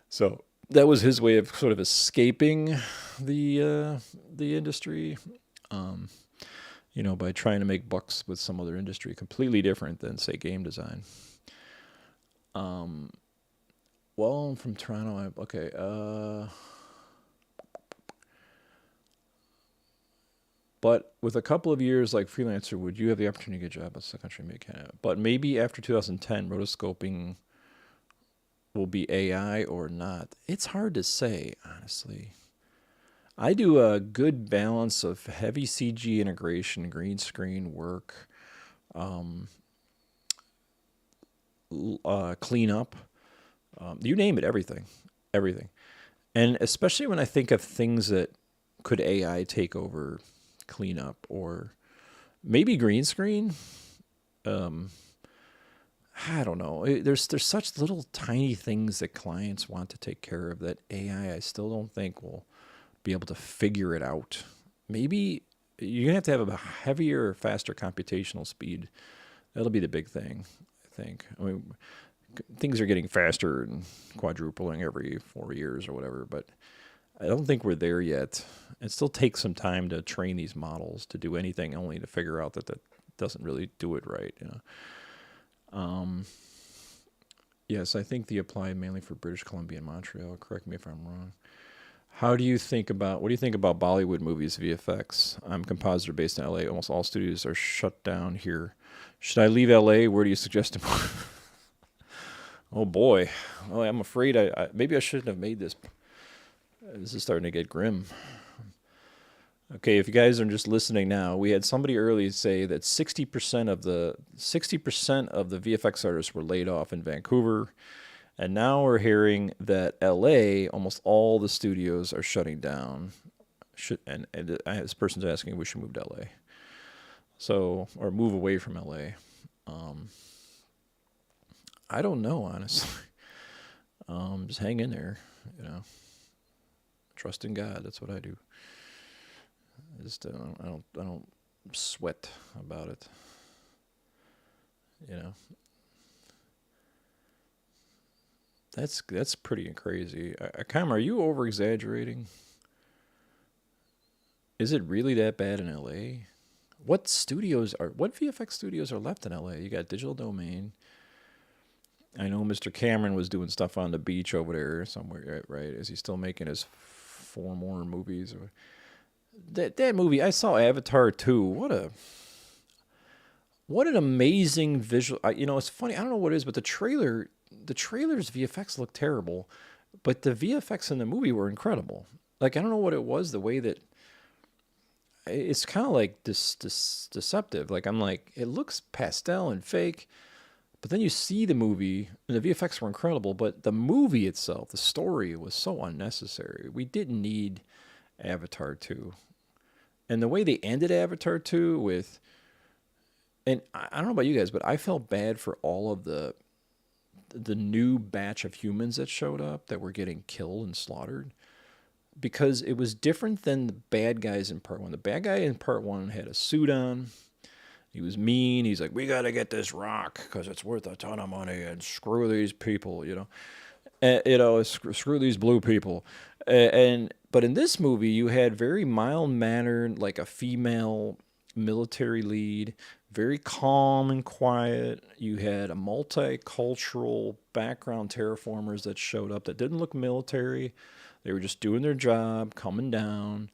So that was his way of sort of escaping the industry, by trying to make bucks with some other industry completely different than, say, game design. Well, I'm from Toronto. Okay. But with a couple of years like freelancer, would you have the opportunity to get a job outside the country and make Canada? But maybe after 2010, rotoscoping will be AI or not. It's hard to say, honestly. I do a good balance of heavy CG integration, green screen work, cleanup, you name it, everything. And especially when I think of things that could AI take over, cleanup, or maybe green screen. I don't know. There's such little tiny things that clients want to take care of that AI, I still don't think will be able to figure it out. maybe you're going to have a heavier, faster computational speed. That'll be the big thing, I think. I mean, things are getting faster and quadrupling every 4 years or whatever, but I don't think we're there yet. It still takes some time to train these models to do anything, only to figure out that that doesn't really do it right. Yes, I think they apply mainly for British Columbia and Montreal. Correct me if I'm wrong. What do you think about Bollywood movies, VFX? I'm a compositor based in LA. Almost all studios are shut down here. Should I leave LA? Where do you suggest to move? Oh boy. Oh, I'm afraid maybe I shouldn't have made this. This is starting to get grim. Okay, if you guys are just listening now, we had somebody earlier say that 60% of the VFX artists were laid off in Vancouver, and now we're hearing that LA, almost all the studios are shutting down. This person's asking if we should move to LA, or move away from LA. I don't know, honestly. Just hang in there, Trust in God. That's what I do. I don't sweat about it. That's pretty crazy. Cam, are you over exaggerating? Is it really that bad in LA? What VFX studios are left in LA? You got Digital Domain. I know Mr. Cameron was doing stuff on the beach over there somewhere, right? Is he still making his 4 more movies? That movie, I saw Avatar 2. What an amazing visual. It's funny. I don't know what it is, but the trailer's VFX looked terrible, but the VFX in the movie were incredible. Like, I don't know what it was, the way that it's kind of like deceptive. Like, I'm like, it looks pastel and fake, but then you see the movie, and the VFX were incredible, but the movie itself, the story, was so unnecessary. We didn't need Avatar 2. And the way they ended Avatar 2 with, and I don't know about you guys, but I felt bad for all of the new batch of humans that showed up that were getting killed and slaughtered, because it was different than the bad guys in part 1. The bad guy in part 1 had a suit on. He was mean. He's like, we got to get this rock because it's worth a ton of money, and screw these people, screw these blue people. But in this movie, you had very mild-mannered, like a female military lead, very calm and quiet. You had a multicultural background terraformers that showed up that didn't look military. They were just doing their job, coming down,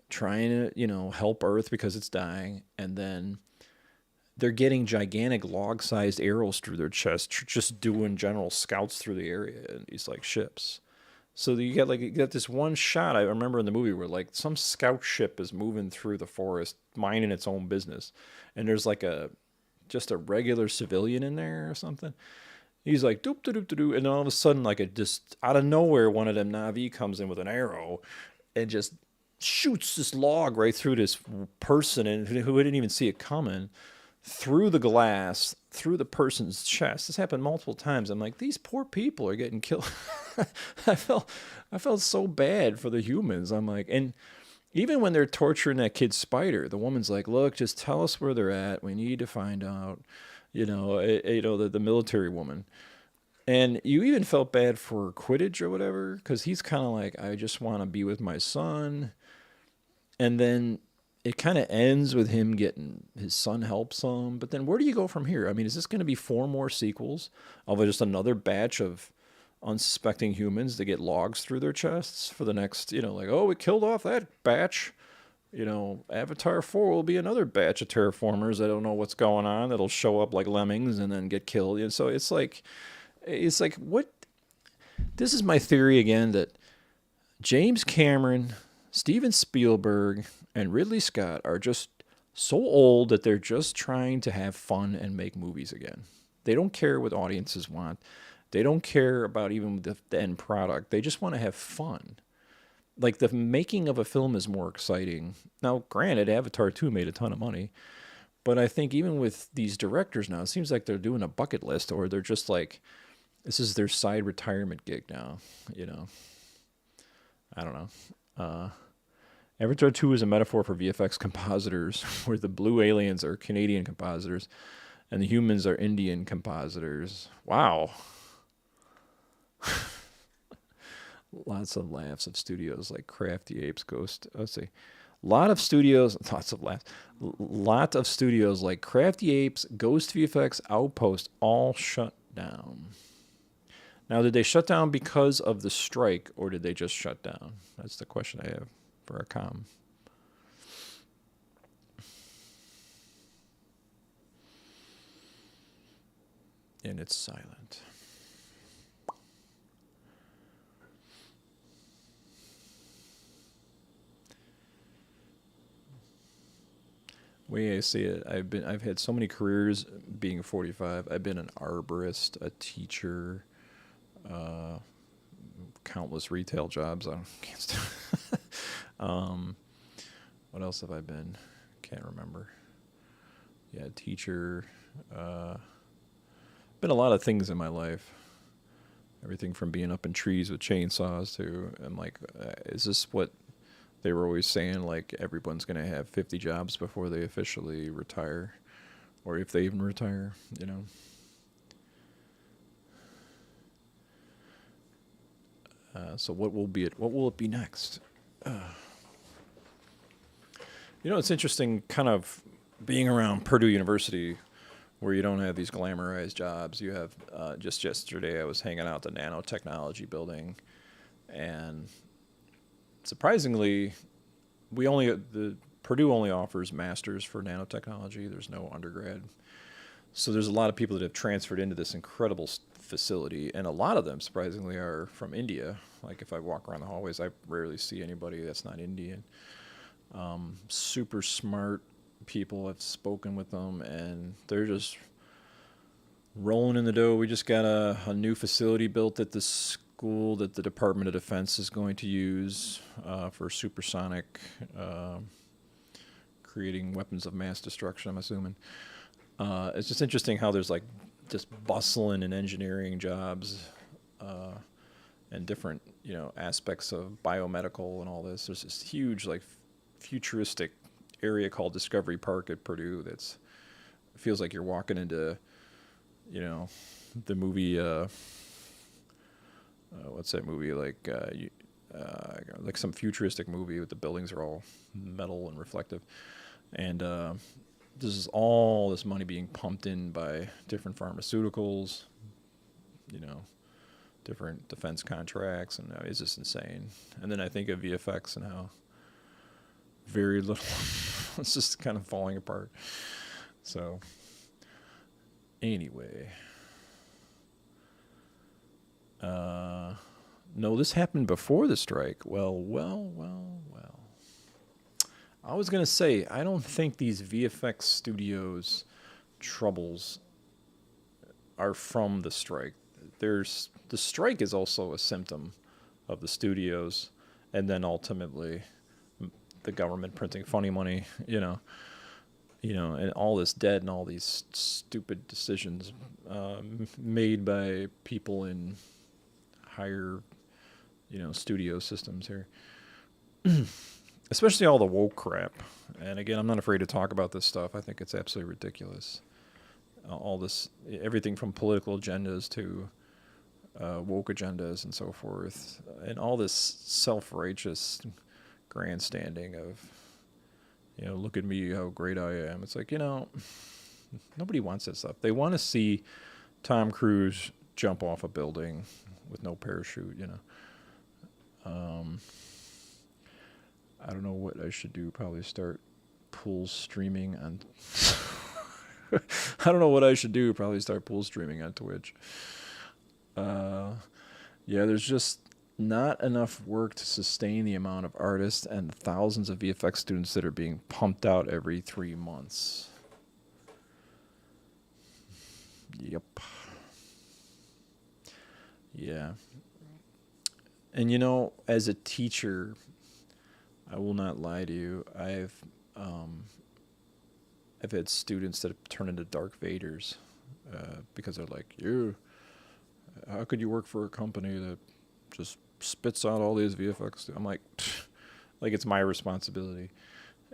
trying to, help Earth because it's dying. And then they're getting gigantic log-sized arrows through their chest, just doing general scouts through the area in these like ships. So you got this one shot I remember in the movie where like some scout ship is moving through the forest, minding its own business, and there's like just a regular civilian in there or something. He's like doop doop doop doop, and then all of a sudden, like, it just out of nowhere, one of them Na'vi comes in with an arrow, and just shoots this log right through this person, and who didn't even see it coming, through the glass, through the person's chest. This happened multiple times. I'm like, these poor people are getting killed. I felt so bad for the humans. I'm like, and even when they're torturing that kid Spider, the woman's like, look, just tell us where they're at. We need to find out, the military woman. And you even felt bad for Quidditch or whatever, because he's kind of like, I just want to be with my son. And then it kind of ends with him getting his son helps him. But then where do you go from here? I mean, is this going to be 4 more sequels of just another batch of unsuspecting humans that get logs through their chests for the next, we killed off that batch. Avatar 4 will be another batch of terraformers that don't know what's going on, that'll show up like lemmings and then get killed. And so it's like what? This is my theory again, that James Cameron, Steven Spielberg, and Ridley Scott are just so old that they're just trying to have fun and make movies again. They don't care what audiences want. They don't care about even the end product. They just want to have fun. Like, the making of a film is more exciting. Now, granted, Avatar 2 made a ton of money, but I think even with these directors now, it seems like they're doing a bucket list, or they're just like, this is their side retirement gig now, I don't know. Avatar 2 is a metaphor for VFX compositors, where the blue aliens are Canadian compositors and the humans are Indian compositors. Wow. Lots of laughs of studios like Crafty Apes, Ghost. Let's see. Lot of studios, lots of laughs. Lot of studios like Crafty Apes, Ghost VFX, Outpost all shut down. Now, did they shut down because of the strike, or did they just shut down? That's the question I have for our comm. And it's silent. Way I see it, I've had so many careers being 45. I've been an arborist, a teacher, uh, countless retail jobs. I can't what else have I been? Can't remember. Yeah, teacher. Been a lot of things in my life. Everything from being up in trees with chainsaws to, I'm like, is this what they were always saying? Like everyone's gonna have 50 jobs before they officially retire, or if they even retire, you know. So what will be it? What will it be next? You know, it's interesting, kind of being around Purdue University, where you don't have these glamorized jobs. You have just yesterday, I was hanging out at the nanotechnology building, and surprisingly, the Purdue only offers masters for nanotechnology. There's no undergrad. So there's a lot of people that have transferred into this incredible facility, and a lot of them, surprisingly, are from India. Like if I walk around the hallways, I rarely see anybody that's not Indian. Super smart people. I've spoken with them, and they're just rolling in the dough. We just got a new facility built at the school that the Department of Defense is going to use for supersonic, creating weapons of mass destruction, I'm assuming. It's just interesting how there's like just bustling in engineering jobs and different, you know, aspects of biomedical and all this. There's this huge, like, futuristic area called Discovery Park at Purdue that's feels like you're walking into, you know, the movie. What's that movie like? Like some futuristic movie with the buildings are all metal and reflective, and this is all this money being pumped in by different pharmaceuticals, you know, different defense contracts, and it's just insane. And then I think of VFX and how very little it's just kind of falling apart. So anyway, no, this happened before the strike. Well. I was going to say, I don't think these VFX studios troubles are from the strike. The strike is also a symptom of the studios, and then ultimately the government printing funny money, you know, and all this debt and all these stupid decisions made by people in higher, you know, studio systems here. Especially all the woke crap. And again, I'm not afraid to talk about this stuff. I think it's absolutely ridiculous. All this, everything from political agendas to woke agendas and so forth, and all this self-righteous grandstanding of, you know, look at me, how great I am. It's like, you know, nobody wants that stuff. They want to see Tom Cruise jump off a building with no parachute, you know. I don't know what I should do. Probably start pool streaming on. I don't know what I should do. Probably start pool streaming on Twitch. Yeah, there's just not enough work to sustain the amount of artists and the thousands of VFX students that are being pumped out every 3 months. Yep. Yeah. And you know, as a teacher, I will not lie to you. I've had students that have turned into Darth Vaders because they're like, how could you work for a company that just spits out all these VFX? I'm like, like it's my responsibility.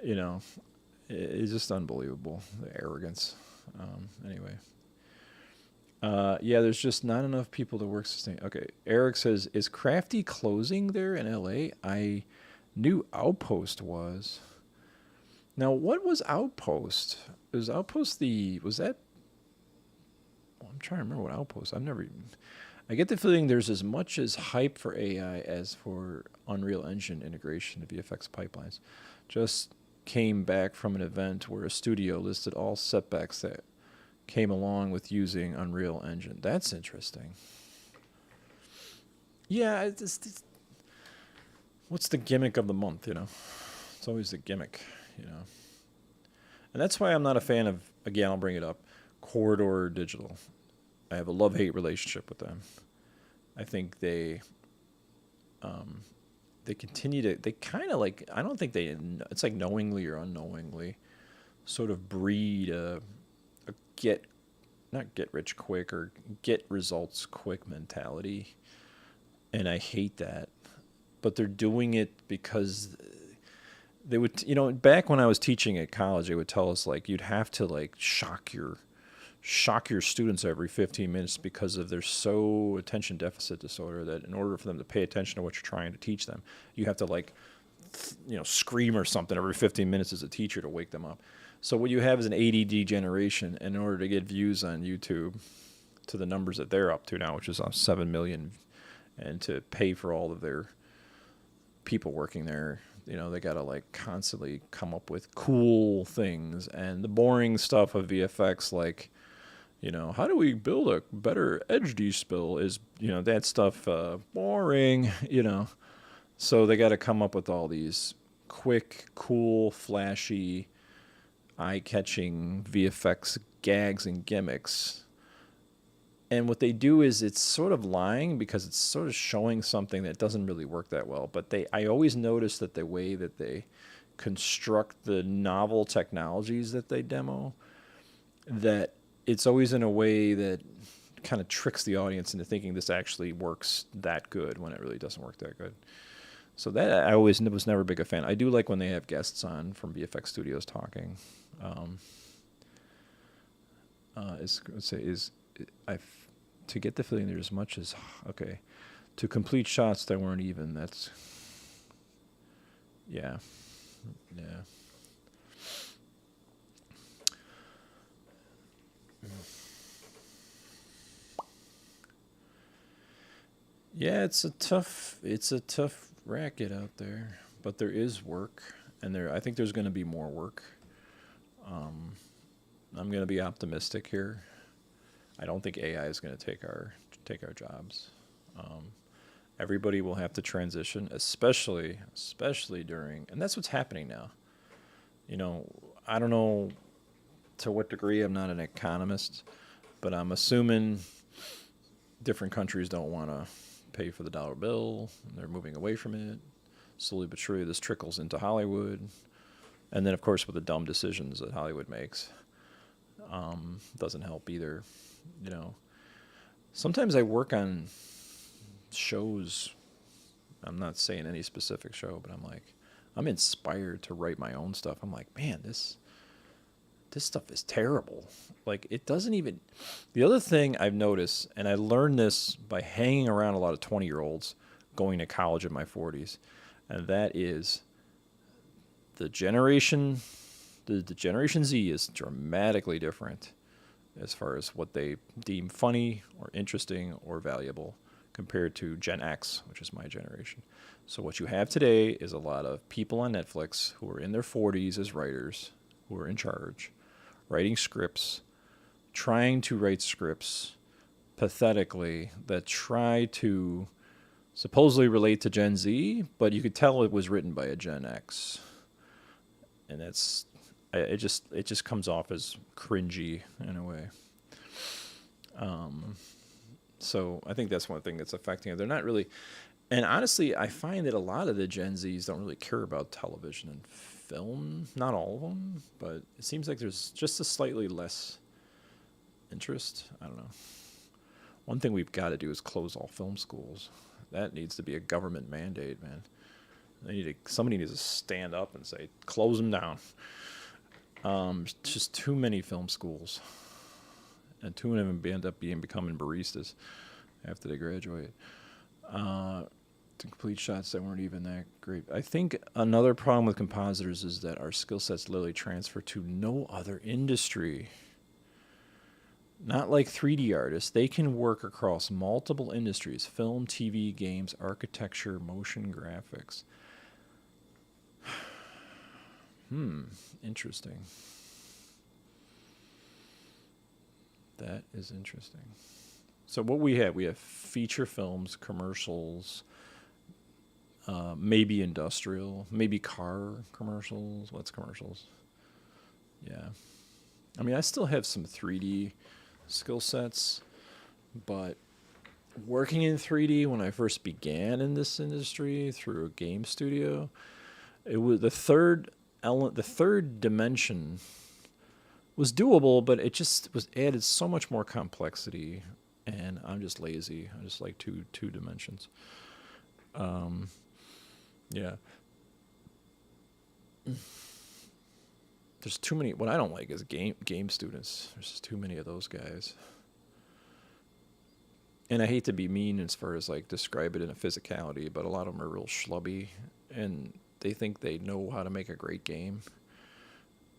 You know, it's just unbelievable, the arrogance. Anyway. Yeah, there's just not enough people to work sustain. Okay, Eric says, is Crafty closing there in LA? I knew Outpost was. Now, what was Outpost? Was Outpost was that? Well, I'm trying to remember what Outpost. I've never even. I get the feeling there's as much as hype for AI as for Unreal Engine integration to VFX pipelines. Just came back from an event where a studio listed all setbacks that came along with using Unreal Engine. That's interesting. Yeah, what's the gimmick of the month, you know? It's always the gimmick, you know? And that's why I'm not a fan of, again, I'll bring it up, Corridor Digital. I have a love-hate relationship with them. I think they continue to, they kind of like, I don't think it's like knowingly or unknowingly sort of breed a not get rich quick or get results quick mentality. And I hate that. But they're doing it because they would, you know, back when I was teaching at college, they would tell us like you'd have to like shock your students every 15 minutes because of their so attention deficit disorder that in order for them to pay attention to what you're trying to teach them, you have to like, you know, scream or something every 15 minutes as a teacher to wake them up. So what you have is an ADD generation. In order to get views on YouTube to the numbers that they're up to now, which is 7 million, and to pay for all of their people working there, you know, they got to like constantly come up with cool things. And the boring stuff of VFX, like, you know, how do we build a better edge despill is, you know, that stuff boring, you know. So they got to come up with all these quick, cool, flashy, eye-catching VFX gags and gimmicks. And what they do is it's sort of lying because it's sort of showing something that doesn't really work that well. But I always notice that the way that they construct the novel technologies that they demo, that it's always in a way that kind of tricks the audience into thinking this actually works that good when it really doesn't work that good. So that I always was never big a fan. I do like when they have guests on from VFX studios talking. To get the feeling there's as much as okay, to complete shots that weren't even. That's yeah. Yeah, it's a tough racket out there, but there is work, and I think there's going to be more work. I'm going to be optimistic here. I don't think AI is going to take our jobs. Everybody will have to transition, especially during, and that's what's happening now. You know, I don't know to what degree. I'm not an economist, but I'm assuming different countries don't want to pay for the dollar bill. They're moving away from it. Slowly but surely, this trickles into Hollywood. And then, of course, with the dumb decisions that Hollywood makes, doesn't help either. You know, sometimes I work on shows. I'm not saying any specific show, but I'm inspired to write my own stuff. I'm like, man, this stuff is terrible. Like, it doesn't even. The other thing I've noticed, and I learned this by hanging around a lot of 20-year-olds going to college in my 40s, and that is the Generation Z is dramatically different as far as what they deem funny or interesting or valuable compared to Gen X, which is my generation. So what you have today is a lot of people on Netflix who are in their 40s as writers, who are in charge, writing scripts, trying to write scripts pathetically that try to supposedly relate to Gen Z, but you could tell it was written by a Gen X. And it just comes off as cringy in a way. So I think that's one thing that's affecting it. They're not really, and honestly, I find that a lot of the Gen Zs don't really care about television and film. Not all of them, but it seems like there's just a slightly less interest. I don't know. One thing we've got to do is close all film schools. That needs to be a government mandate, man. Somebody needs to stand up and say, close them down. Just too many film schools, and too many of them end up becoming baristas after they graduate. To complete shots that weren't even that great. I think another problem with compositors is that our skill sets literally transfer to no other industry. Not like 3D artists. They can work across multiple industries: film, TV, games, architecture, motion graphics. Interesting. That is interesting. So what we have feature films, commercials, maybe industrial, maybe car commercials. What's commercials? Yeah. I mean, I still have some 3D skill sets, but working in 3D when I first began in this industry through a game studio, it was the third dimension was doable, but it just was added so much more complexity, and I'm just lazy. I just like two dimensions. Yeah. There's too many. What I don't like is game students. There's just too many of those guys. And I hate to be mean as far as like describe it in a physicality, but a lot of them are real schlubby, and they think they know how to make a great game.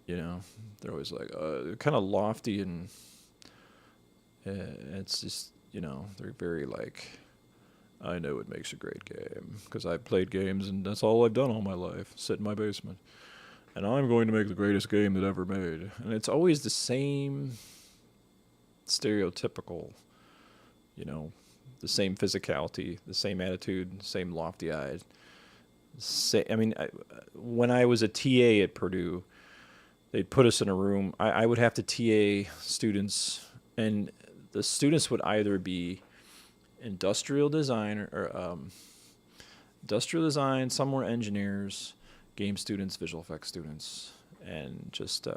You know, they're always like kind of lofty, and it's just, you know, they're very like, I know it makes a great game because I've played games and that's all I've done all my life, sit in my basement. And I'm going to make the greatest game that ever made. And it's always the same stereotypical, you know, the same physicality, the same attitude, same lofty-eyed. When I was a TA at Purdue, they'd put us in a room. I would have to TA students, and the students would either be industrial design or industrial design, some were engineers, game students, visual effects students, and just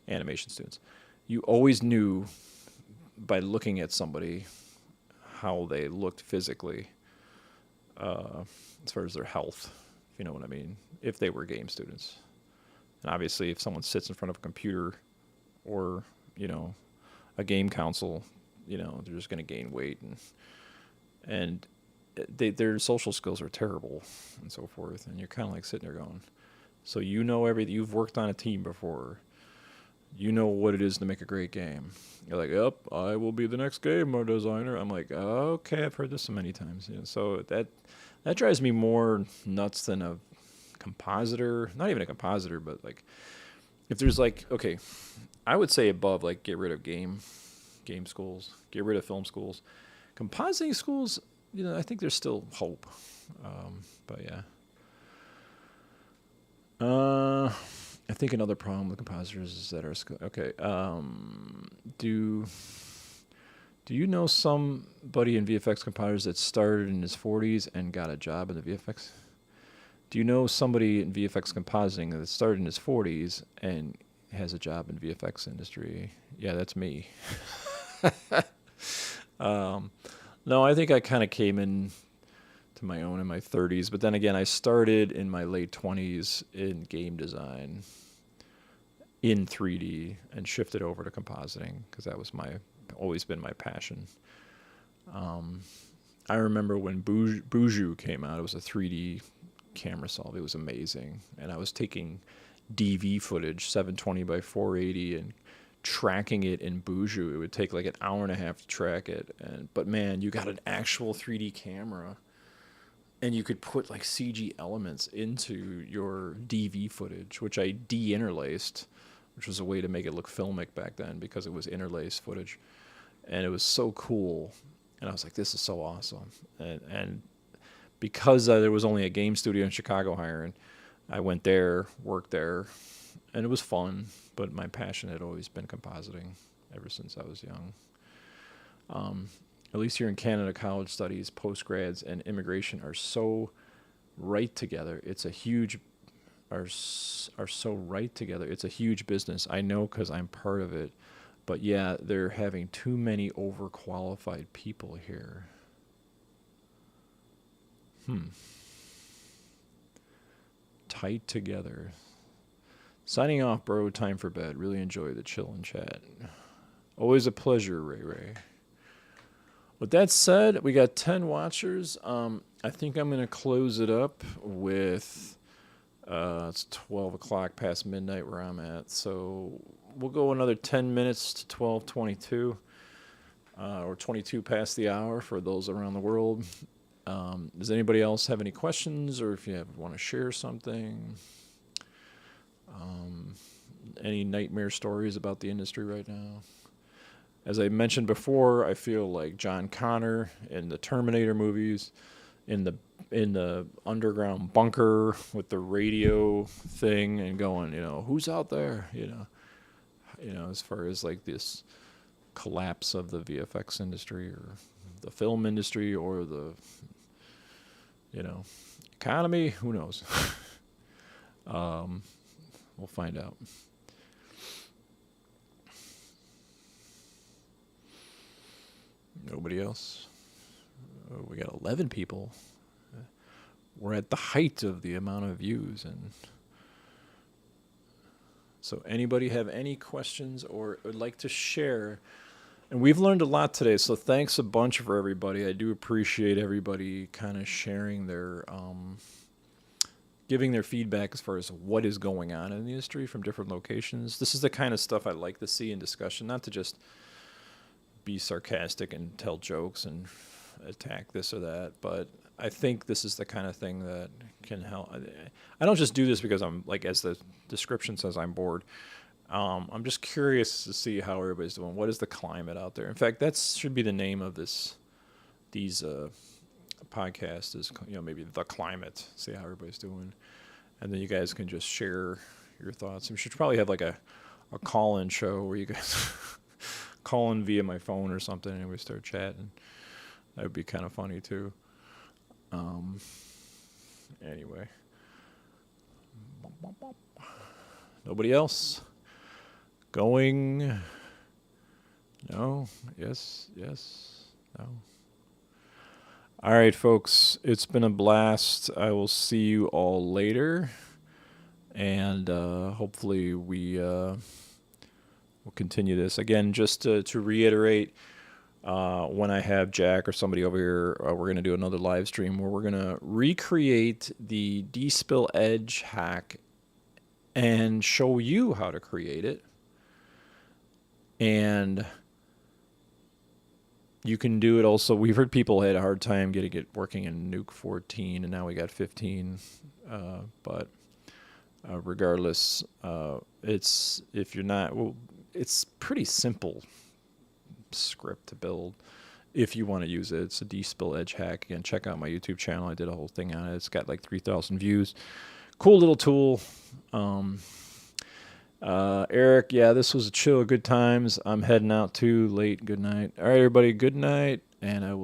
animation students. You always knew by looking at somebody how they looked physically, as far as their health, if you know what I mean, if they were game students. And obviously, if someone sits in front of a computer or, you know, a game console, you know, they're just going to gain weight, and their social skills are terrible and so forth. And you're kind of like sitting there going, so you know everything. You've worked on a team before. You know what it is to make a great game. You're like, yep, I will be the next game designer. I'm like, okay, I've heard this so many times. You know, so that drives me more nuts than a compositor. Not even a compositor, but like, if there's like, okay, I would say above, like, get rid of game schools, get rid of film schools. Compositing schools, you know, I think there's still hope. But yeah. I think another problem with compositors is that our skill. Okay. Do you know somebody in VFX compositors that started in his 40s and got a job in the VFX? Do you know somebody in VFX compositing that started in his 40s and has a job in VFX industry? Yeah, that's me. No, I think I kind of came in to my own in my 30s, but then again, I started in my late 20s in game design in 3D and shifted over to compositing because that was always been my passion. I remember when Buju came out, it was a 3D camera solve. It was amazing, and I was taking DV footage, 720 by 480, and tracking it in Buju. It would take like an hour and a half to track it, but man, you got an actual 3D camera, and you could put like CG elements into your DV footage, which I de-interlaced, which was a way to make it look filmic back then because it was interlaced footage, and it was so cool. And I was like, this is so awesome. And because there was only a game studio in Chicago hiring, I went there, worked there, and it was fun. But my passion had always been compositing ever since I was young. At least here in Canada, college studies, postgrads, and immigration are so right together. It's a huge are so right together. It's a huge business. I know because I'm part of it. But yeah, they're having too many overqualified people here. tight together. Signing off, bro. Time for bed. Really enjoy the chill and chat. Always a pleasure, Ray Ray. With that said, we got 10 watchers. I think I'm going to close it up with, it's 12 o'clock past midnight where I'm at. So we'll go another 10 minutes to 12:22, or 22 past the hour for those around the world. Does anybody else have any questions, or if you want to share something? Any nightmare stories about the industry right now? As I mentioned before, I feel like John Connor in the Terminator movies, in the underground bunker with the radio thing and going, who's out there? As far as like this collapse of the VFX industry or the film industry or the, economy, who knows? We'll find out. Nobody else? Oh, we got 11 people. We're at the height of the amount of views. And so anybody have any questions or would like to share? And we've learned a lot today, so thanks a bunch for everybody. I do appreciate everybody kind of sharing their, giving their feedback as far as what is going on in the industry from different locations. This is the kind of stuff I like to see in discussion, not to just be sarcastic and tell jokes and attack this or that, but I think this is the kind of thing that can help. I don't just do this because I'm, like, as the description says, I'm bored. I'm just curious to see how everybody's doing. What is the climate out there? In fact, that should be the name of these podcast is, maybe the climate. See how everybody's doing, and then you guys can just share your thoughts. We should probably have like a call-in show where you guys call in via my phone or something, and we start chatting. That would be kind of funny too. Anyway, nobody else going? No. Yes. No. All right, folks, it's been a blast. I will see you all later, and hopefully we'll continue this. Again, just to reiterate, when I have Jack or somebody over here, we're going to do another live stream where we're going to recreate the D-Spill Edge hack and show you how to create it. And you can do it also. We've heard people had a hard time getting it working in Nuke 14, and now we got 15. But regardless, it's, if you're not, well, it's pretty simple script to build if you want to use it. It's a D-Spill Edge hack. Again, check out my YouTube channel. I did a whole thing on it. It's got like 3,000 views. Cool little tool. Eric, yeah, this was a chill, good times. I'm heading out too late. Good night. All right, everybody, good night, and I will